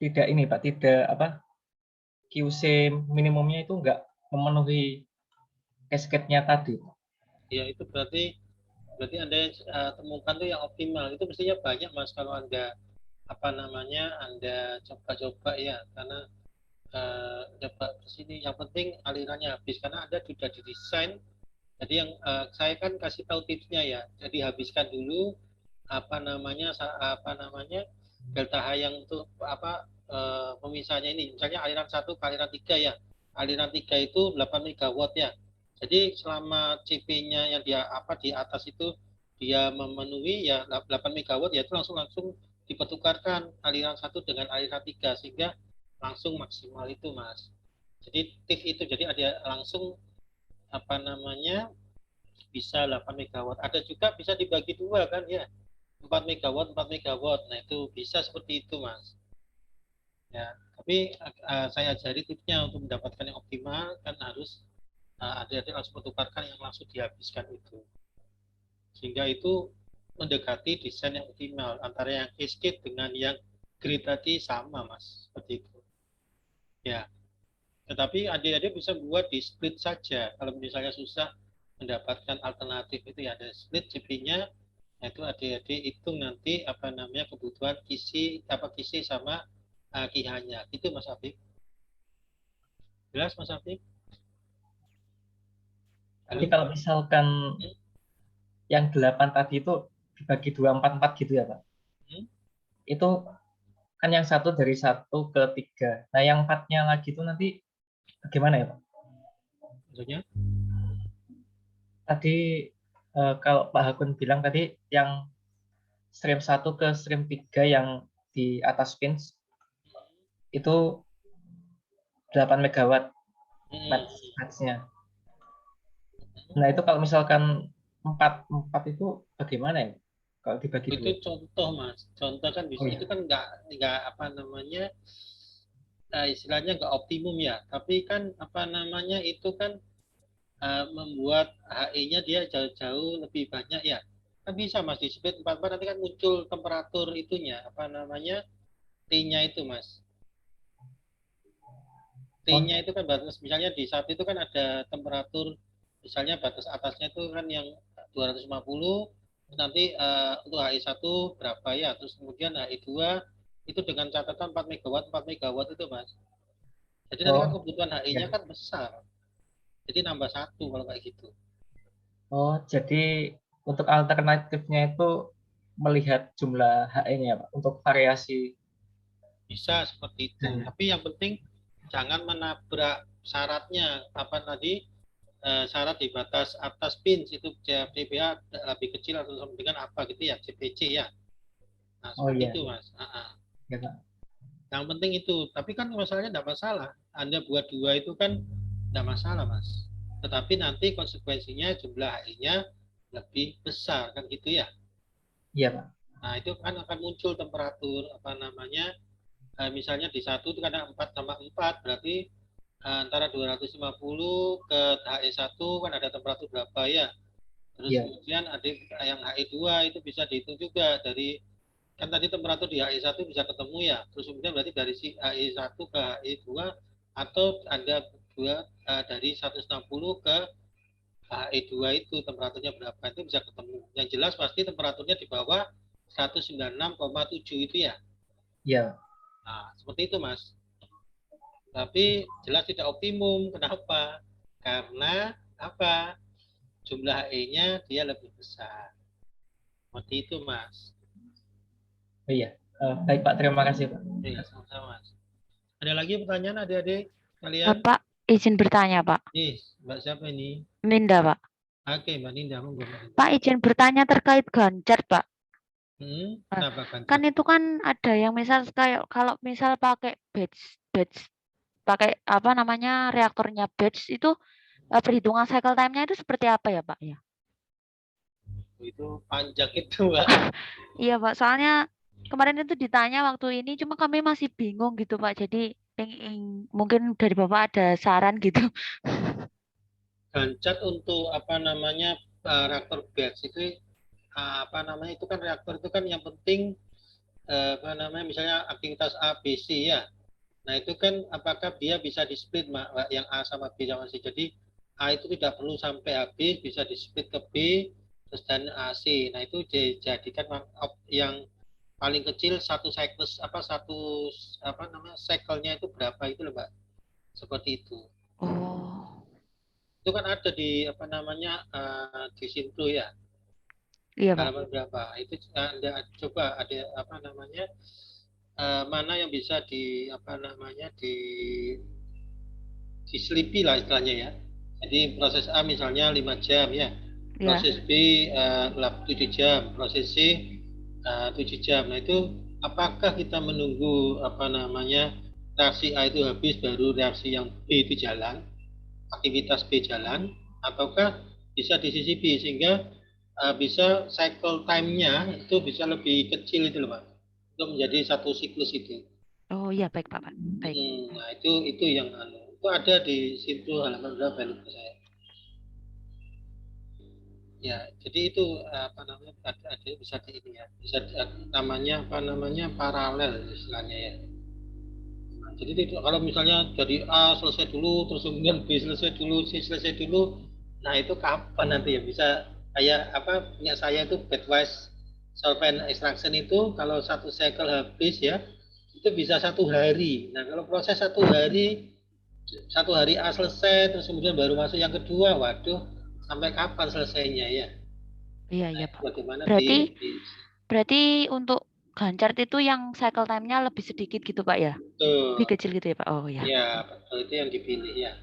ini Pak, tidak apa QC minimumnya itu enggak memenuhi cascade-nya tadi. Ya itu berarti Anda temukan tuh yang optimal. Itu mestinya banyak Mas kalau Anda apa namanya Anda coba-coba ya, karena coba ke sini yang penting alirannya habis karena Anda sudah didesain. Jadi yang saya kan kasih tahu tipsnya ya. Jadi habiskan dulu apa namanya delta H yang untuk apa pemisahnya ini. Misalnya aliran 1 ke aliran 3 ya. Aliran 3 itu 8 megawatt ya. Jadi selama CP-nya yang dia apa di atas itu dia memenuhi ya 8 megawatt ya itu langsung dipertukarkan aliran 1 dengan aliran 3 sehingga langsung maksimal itu Mas. Jadi tips itu jadi ada langsung apa namanya bisa 8 megawatt. Ada juga bisa dibagi dua kan ya. 4 megawatt, 4 megawatt. Nah, itu bisa seperti itu, Mas. Ya, tapi saya ajari tipsnya untuk mendapatkan yang optimal kan harus adik-adik langsung bertukarkan yang langsung dihabiskan itu. Sehingga itu mendekati desain yang optimal antara yang cascade dengan yang grid tadi sama, Mas. Seperti itu. Ya. Tetapi adik-adik bisa buat di split saja. Kalau misalnya susah mendapatkan alternatif itu ya ada split CP-nya itu adik-adik hitung nanti apa namanya kebutuhan kisi sama KIH-nya. Itu Mas Afif. Jelas Mas Afif? Jadi kalau misalkan yang 8 tadi itu dibagi 2, 4, 4 gitu ya Pak? Itu kan yang satu dari 1 ke 3. Nah yang 4-nya lagi itu nanti bagaimana ya Pak? Maksudnya? Tadi kalau Pak Hakun bilang tadi yang stream 1 ke stream 3 yang di atas pins itu 8 megawatt match-nya. Nah itu kalau misalkan 4 itu bagaimana ya? Kalau dibagi itu dua? contoh Mas. Contoh kan bisa itu kan nggak apa namanya istilahnya nggak optimum ya. Tapi kan apa namanya itu kan membuat HE-nya dia jauh-jauh lebih banyak ya. Kan bisa Mas di split 4 nanti kan muncul temperatur itunya apa namanya T-nya itu Mas. T-nya itu kan batas misalnya di saat itu kan ada temperatur misalnya batas atasnya itu kan yang 250 nanti untuk HI1 berapa ya terus kemudian HI2 itu dengan catatan 4 megawatt itu Mas. Jadi nanti kan kebutuhan HI-nya kan besar. Jadi nambah 1 kalau kayak gitu. Oh, jadi untuk alternatifnya itu melihat jumlah HE-nya Pak untuk variasi. Bisa seperti itu. Tapi yang penting jangan menabrak syaratnya apa tadi syarat di batas atas pins itu CPBA lebih kecil atau sama dengan apa gitu ya CPC ya. Nah seperti itu Mas. Ya, Pak. Yang penting itu. Tapi kan masalahnya tidak masalah. Anda buat 2 itu kan tidak masalah Mas. tetapi nanti konsekuensinya jumlah HI-nya lebih besar, kan gitu ya? Iya, Pak. Nah, itu kan akan muncul temperatur apa namanya, misalnya di 1 itu karena 4 tambah 4 berarti antara 250 ke HE1 kan ada temperatur berapa ya. Terus kemudian ada yang HE2 itu bisa dihitung juga dari, kan tadi temperatur di HE1 bisa ketemu ya. Terus kemudian berarti dari si HE1 ke HE2 atau ada dari 160 ke HE2 itu temperaturnya berapa itu bisa ketemu. Yang jelas pasti temperaturnya di bawah 196,7 itu ya. Iya. Nah, seperti itu Mas. Tapi jelas tidak optimum. Kenapa? Karena apa? Jumlah E-nya dia lebih besar. Seperti itu Mas. Oh, iya. Baik Pak, terima kasih Pak. Iya, sama-sama Mas. Ada lagi pertanyaan adik-adik kalian? Pak, izin bertanya Pak. Nih, Mbak siapa ini? Ninda Pak. Oke, Mbak Ninda. Pak, izin bertanya terkait Ganjar Pak. Kenapa Ganjar? Kan itu kan ada yang misal kayak kalau misal pakai batch pakai apa namanya reaktornya batch itu perhitungan cycle time-nya itu seperti apa ya Pak ya? Itu panjang itu Pak. Iya Pak, soalnya kemarin itu ditanya waktu ini cuma kami masih bingung gitu Pak. Jadi mungkin dari Bapak ada saran gitu. Ganjar untuk apa namanya reaktor batch itu apa namanya itu kan reaktor itu kan yang penting apa namanya misalnya aktivitas A, B, C ya. Nah itu kan apakah dia bisa di split Mbak, yang A sama B sama C. Jadi A itu tidak perlu sampai habis, bisa di split ke B terus dan AC. Nah itu dijadikan yang paling kecil satu siklus apa namanya cycle-nya itu berapa itu loh Mbak. Seperti itu. Oh. Itu kan ada di apa namanya di Sinpro ya. Iya Pak. Halaman berapa? Itu Anda coba ada apa namanya mana yang bisa di apa namanya diselipi lah istilahnya ya. Jadi proses A misalnya 5 jam ya. Proses B 7 jam, proses C 7 jam. Nah itu apakah kita menunggu apa namanya reaksi A itu habis baru reaksi yang B itu jalan, aktivitas B jalan, ataukah bisa disisipi sehingga bisa cycle time-nya itu bisa lebih kecil itu loh Pak, untuk menjadi satu siklus itu. Oh iya baik Pak. Baik. Nah itu yang itu ada di situ halaman berapa lupa saya. Ya jadi itu apa namanya ada bisa di ini ya, bisa namanya apa namanya paralel istilahnya ya. Nah, jadi kalau misalnya dari A selesai dulu terus kemudian B selesai dulu, C selesai dulu, nah itu kapan nanti ya bisa kayak apa punya saya itu batchwise solvent extraction itu kalau satu cycle habis ya itu bisa 1 hari. Nah kalau proses 1 hari A selesai terus kemudian baru masuk yang kedua, waduh sampai kapan selesainya ya? Iya Pak. Bagaimana berarti untuk Ganjar itu yang cycle time-nya lebih sedikit gitu Pak ya? Betul. Lebih kecil gitu ya Pak? Oh ya. Iya betul itu yang dipilih ya.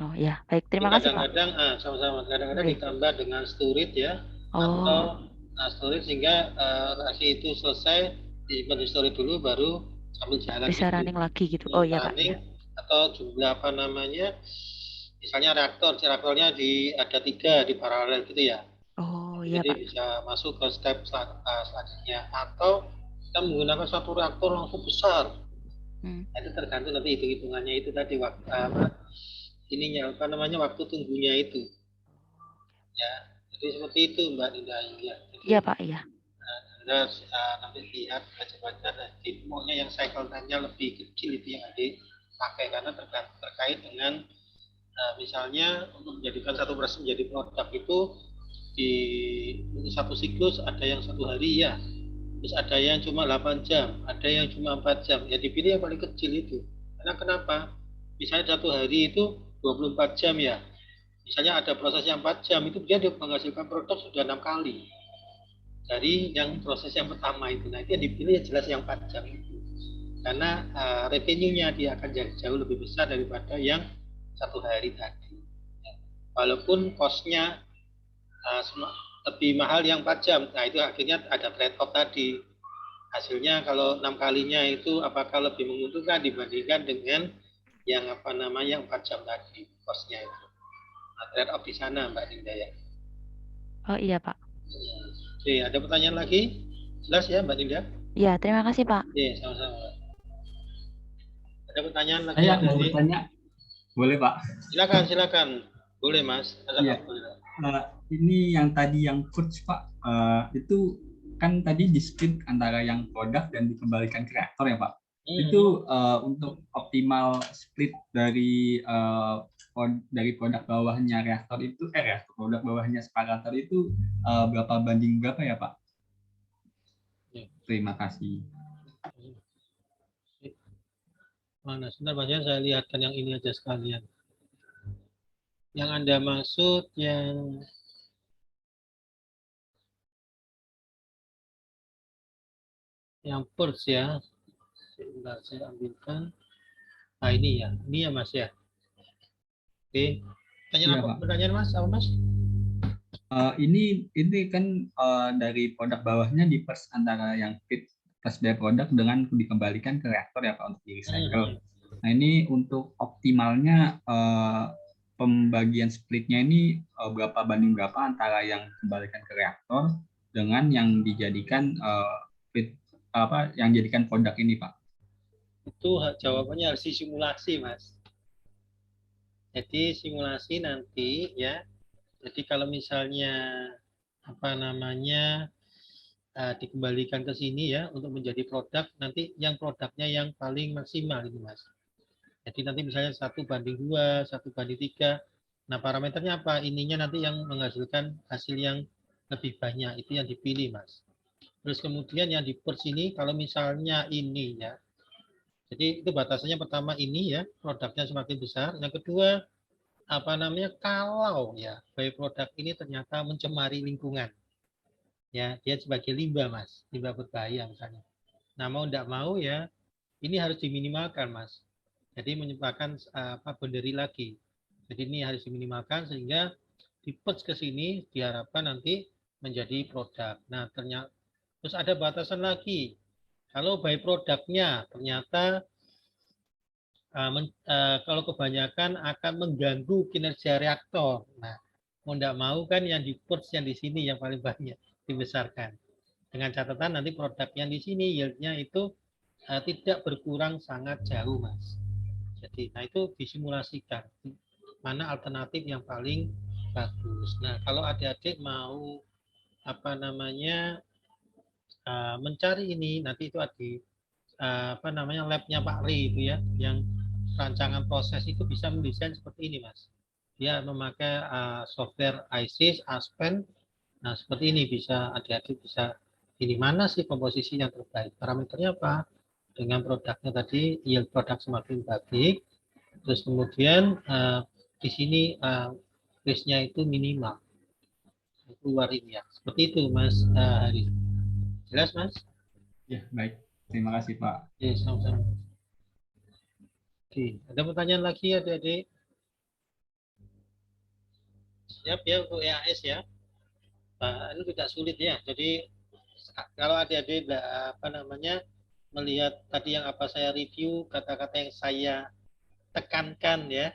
Oh ya baik terima kasih Pak. Kadang-kadang sama-sama kadang-kadang ditambah dengan storage ya atau storage sehingga reaksi itu selesai disimpan di storage dulu baru sambil jalan bisa gitu. running lagi gitu. Oh ya Pak. Atau jumlah apa namanya misalnya reaktornya ada 3 di paralel gitu ya. Oh iya Jadi Pak. bisa masuk ke step selanjutnya atau kita menggunakan satu reaktor langsung besar. Nah, itu tergantung nanti hitung-hitungannya itu tadi waktu ininya apa namanya waktu tunggunya itu. Ya, jadi seperti itu Mbak Ninda ya. Iya Pak iya. Anda nanti lihat baca-baca nanti maunya yang cycle time-nya lebih kecil itu yang dipakai karena terkait dengan misalnya untuk menjadikan satu proses menjadi produk itu di satu siklus ada yang 1 hari ya, terus ada yang cuma 8 jam, ada yang cuma 4 jam, ya dipilih yang paling kecil itu. Karena kenapa? Misalnya 1 hari itu 24 jam ya, misalnya ada proses yang 4 jam itu dia menghasilkan produk sudah 6 kali dari yang proses yang pertama itu. Nah itu yang dipilih yang jelas yang 4 jam itu, karena revenue-nya dia akan jauh lebih besar daripada yang 1 hari tadi. Walaupun cost-nya lebih mahal yang 4 jam. Nah itu akhirnya ada trade-off tadi. Hasilnya kalau 6 kalinya itu apakah lebih menguntungkan dibandingkan dengan yang apa namanya 4 jam tadi cost-nya itu. trade-off di sana Mbak Dinda ya. Oh iya Pak. Oke, ada pertanyaan lagi? Jelas ya Mbak Dinda? Iya, terima kasih Pak. Oke, sama-sama. Ada pertanyaan lagi? Saya mau bertanya, boleh Pak? Silakan. Boleh Mas. Iya. Ini yang tadi yang coach Pak, itu kan tadi di split antara yang produk dan dikembalikan ke reaktor ya Pak. Itu untuk optimal split dari produk bawahnya reaktor itu, reaktor produk bawahnya separator itu berapa banding berapa ya Pak? Terima kasih. Mana sebentar Mas ya, saya lihatkan yang ini aja sekalian. Yang Anda maksud yang purge ya. Sebentar saya ambilkan. Nah ini ya Mas ya. Oke. Pertanyaan Mas, apa Mas? Ini kan dari produk bawahnya di pers antara yang fit plus by produk dengan dikembalikan ke reaktor ya Pak untuk di recycle. Nah ini untuk optimalnya pembagian splitnya ini berapa banding berapa antara yang dikembalikan ke reaktor dengan yang dijadikan yang jadikan produk ini Pak? Itu jawabannya harus disimulasi Mas. Jadi simulasi nanti ya. Jadi kalau misalnya dikembalikan ke sini ya untuk menjadi produk, nanti yang produknya yang paling maksimal itu Mas. Jadi nanti misalnya 1:2, 1:3. Nah parameternya apa? Ininya nanti yang menghasilkan hasil yang lebih banyak itu yang dipilih Mas. Terus kemudian yang di purge ini kalau misalnya ini ya. Jadi itu batasannya pertama ini ya produknya semakin besar. Yang kedua kalau ya byproduct ini ternyata mencemari lingkungan. Ya, dia sebagai limbah Mas, limbah berbahaya misalnya. Nah, mau tidak mau ya, ini harus diminimalkan Mas. Jadi menyebabkan benderi lagi. Jadi ini harus diminimalkan sehingga di purge ke sini diharapkan nanti menjadi produk. Nah, terus ada batasan lagi. Kalau byproduct-nya ternyata kalau kebanyakan akan mengganggu kinerja reaktor. Nah, mau tidak mau kan yang di purge yang di sini yang paling banyak dibesarkan. Dengan catatan nanti produk yang di sini yieldnya itu tidak berkurang sangat jauh, Mas. Jadi, nah itu disimulasikan mana alternatif yang paling bagus. Nah, kalau adik-adik mau mencari ini, nanti itu labnya Pak Ri itu ya, yang rancangan proses itu bisa mendesain seperti ini, Mas. Dia memakai software ISIS, Aspen. Nah, seperti ini bisa adik-adik bisa ini mana sih komposisi yang terbaik. Parameternya apa? Dengan produknya tadi yield produk semakin baik. Terus kemudian di sini risknya itu minimal. Keluar ini ya. Seperti itu Mas Hari. Jelas Mas? Ya, baik. Terima kasih Pak. Ya, sama-sama. Oke, ada pertanyaan lagi adik-adik? Siap ya untuk EAS ya. Nah, ini tidak sulit ya. Jadi kalau adik-adik melihat tadi yang saya review, kata-kata yang saya tekankan ya.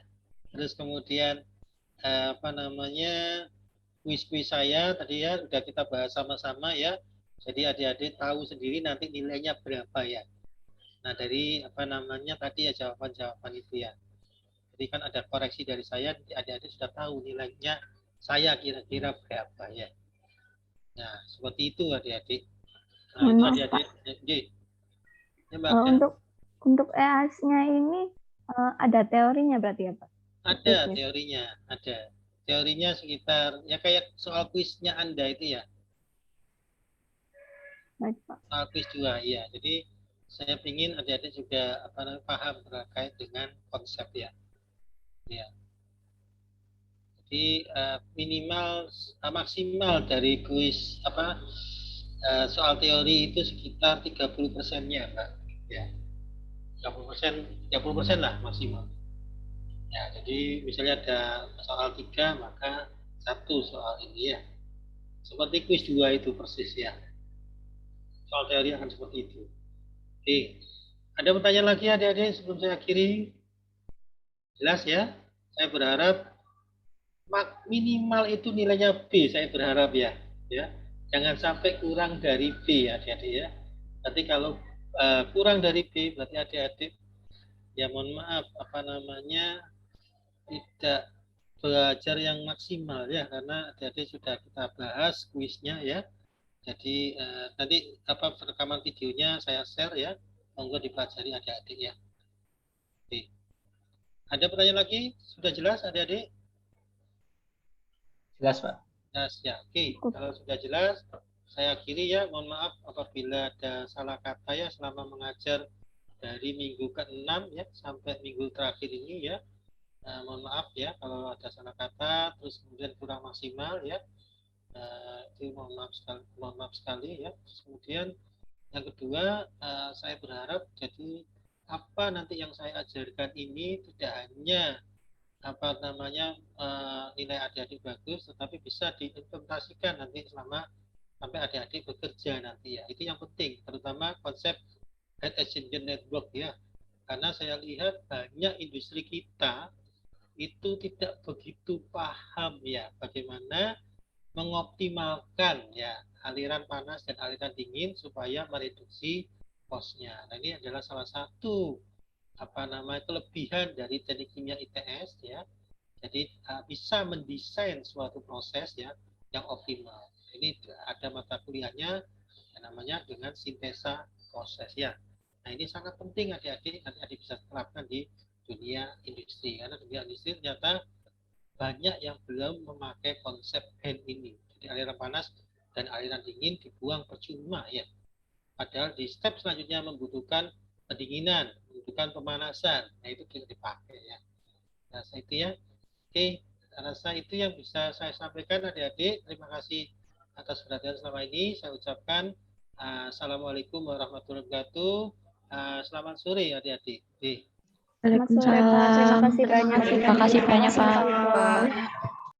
Terus kemudian kuis-kuis saya tadi ya sudah kita bahas sama-sama ya. Jadi adik-adik tahu sendiri nanti nilainya berapa ya. Nah, dari tadi ya jawaban-jawaban itu ya. Jadi kan ada koreksi dari saya, adik-adik sudah tahu nilainya saya kira-kira berapa ya. Nah, seperti itu adik-adik. Nah, adik-adik. Untuk EAS-nya ini ada teorinya berarti ya Pak? Ada teorinya, ada. Teorinya sekitar ya kayak soal kuisnya Anda itu ya. Baik, Pak. Soal kuis juga, iya. Jadi saya ingin adik-adik juga paham terkait dengan konsep ya. Ya. Jadi maksimal dari kuis soal teori itu sekitar 30%-nya, Pak. Ya. 30% lah maksimal. Ya, jadi misalnya ada soal 3, maka 1 soal ini ya. Seperti kuis 2 itu persis ya. Soal teori akan seperti itu. Oke. Ada pertanyaan lagi adik-adik sebelum saya akhiri? Jelas ya? Saya berharap minimal itu nilainya B, saya berharap ya. Jangan sampai kurang dari B adik-adik ya. Nanti kalau kurang dari B berarti adik-adik ya mohon maaf tidak belajar yang maksimal ya, karena adik-adik sudah kita bahas kuisnya ya. Jadi nanti rekaman videonya saya share ya, monggo dipelajari adik-adik ya. Oke. Ada pertanyaan lagi? Sudah jelas adik-adik? Jelas, Pak. Jelas ya. Oke. Kalau sudah jelas, saya akhiri ya. Mohon maaf apabila ada salah kata ya selama mengajar dari minggu ke-6 ya sampai minggu terakhir ini ya. Mohon maaf ya kalau ada salah kata terus kemudian kurang maksimal ya. Itu mohon maaf sekali ya. Kemudian yang kedua, saya berharap jadi apa nanti yang saya ajarkan ini tidak hanya nilai adik-adik bagus, tetapi bisa diimplementasikan nanti sampai adik-adik bekerja nanti ya. Itu yang penting, terutama konsep head exchange network ya. Karena saya lihat banyak industri kita itu tidak begitu paham ya bagaimana mengoptimalkan ya aliran panas dan aliran dingin supaya mereduksi cost-nya. Nah, ini adalah salah satu kelebihan dari teknik kimia ITS ya. Jadi bisa mendesain suatu proses ya yang optimal. Ini ada mata kuliahnya yang namanya dengan sintesa proses ya. Nah, ini sangat penting adik-adik bisa terapkan di dunia industri, karena dunia industri ternyata banyak yang belum memakai konsep hand ini. Jadi aliran panas dan aliran dingin dibuang percuma ya. Padahal di step selanjutnya membutuhkan pendinginan, membutuhkan pemanasan. Nah, itu tidak dipakai ya. Nah, itu ya. Oke, rasa itu yang bisa saya sampaikan adik-adik. Terima kasih atas perhatian selama ini. Saya ucapkan Assalamualaikum warahmatullahi wabarakatuh. Selamat sore adik-adik. Selamat sore Pak. Terima kasih banyak. Terima kasih banyak Pak. Pak.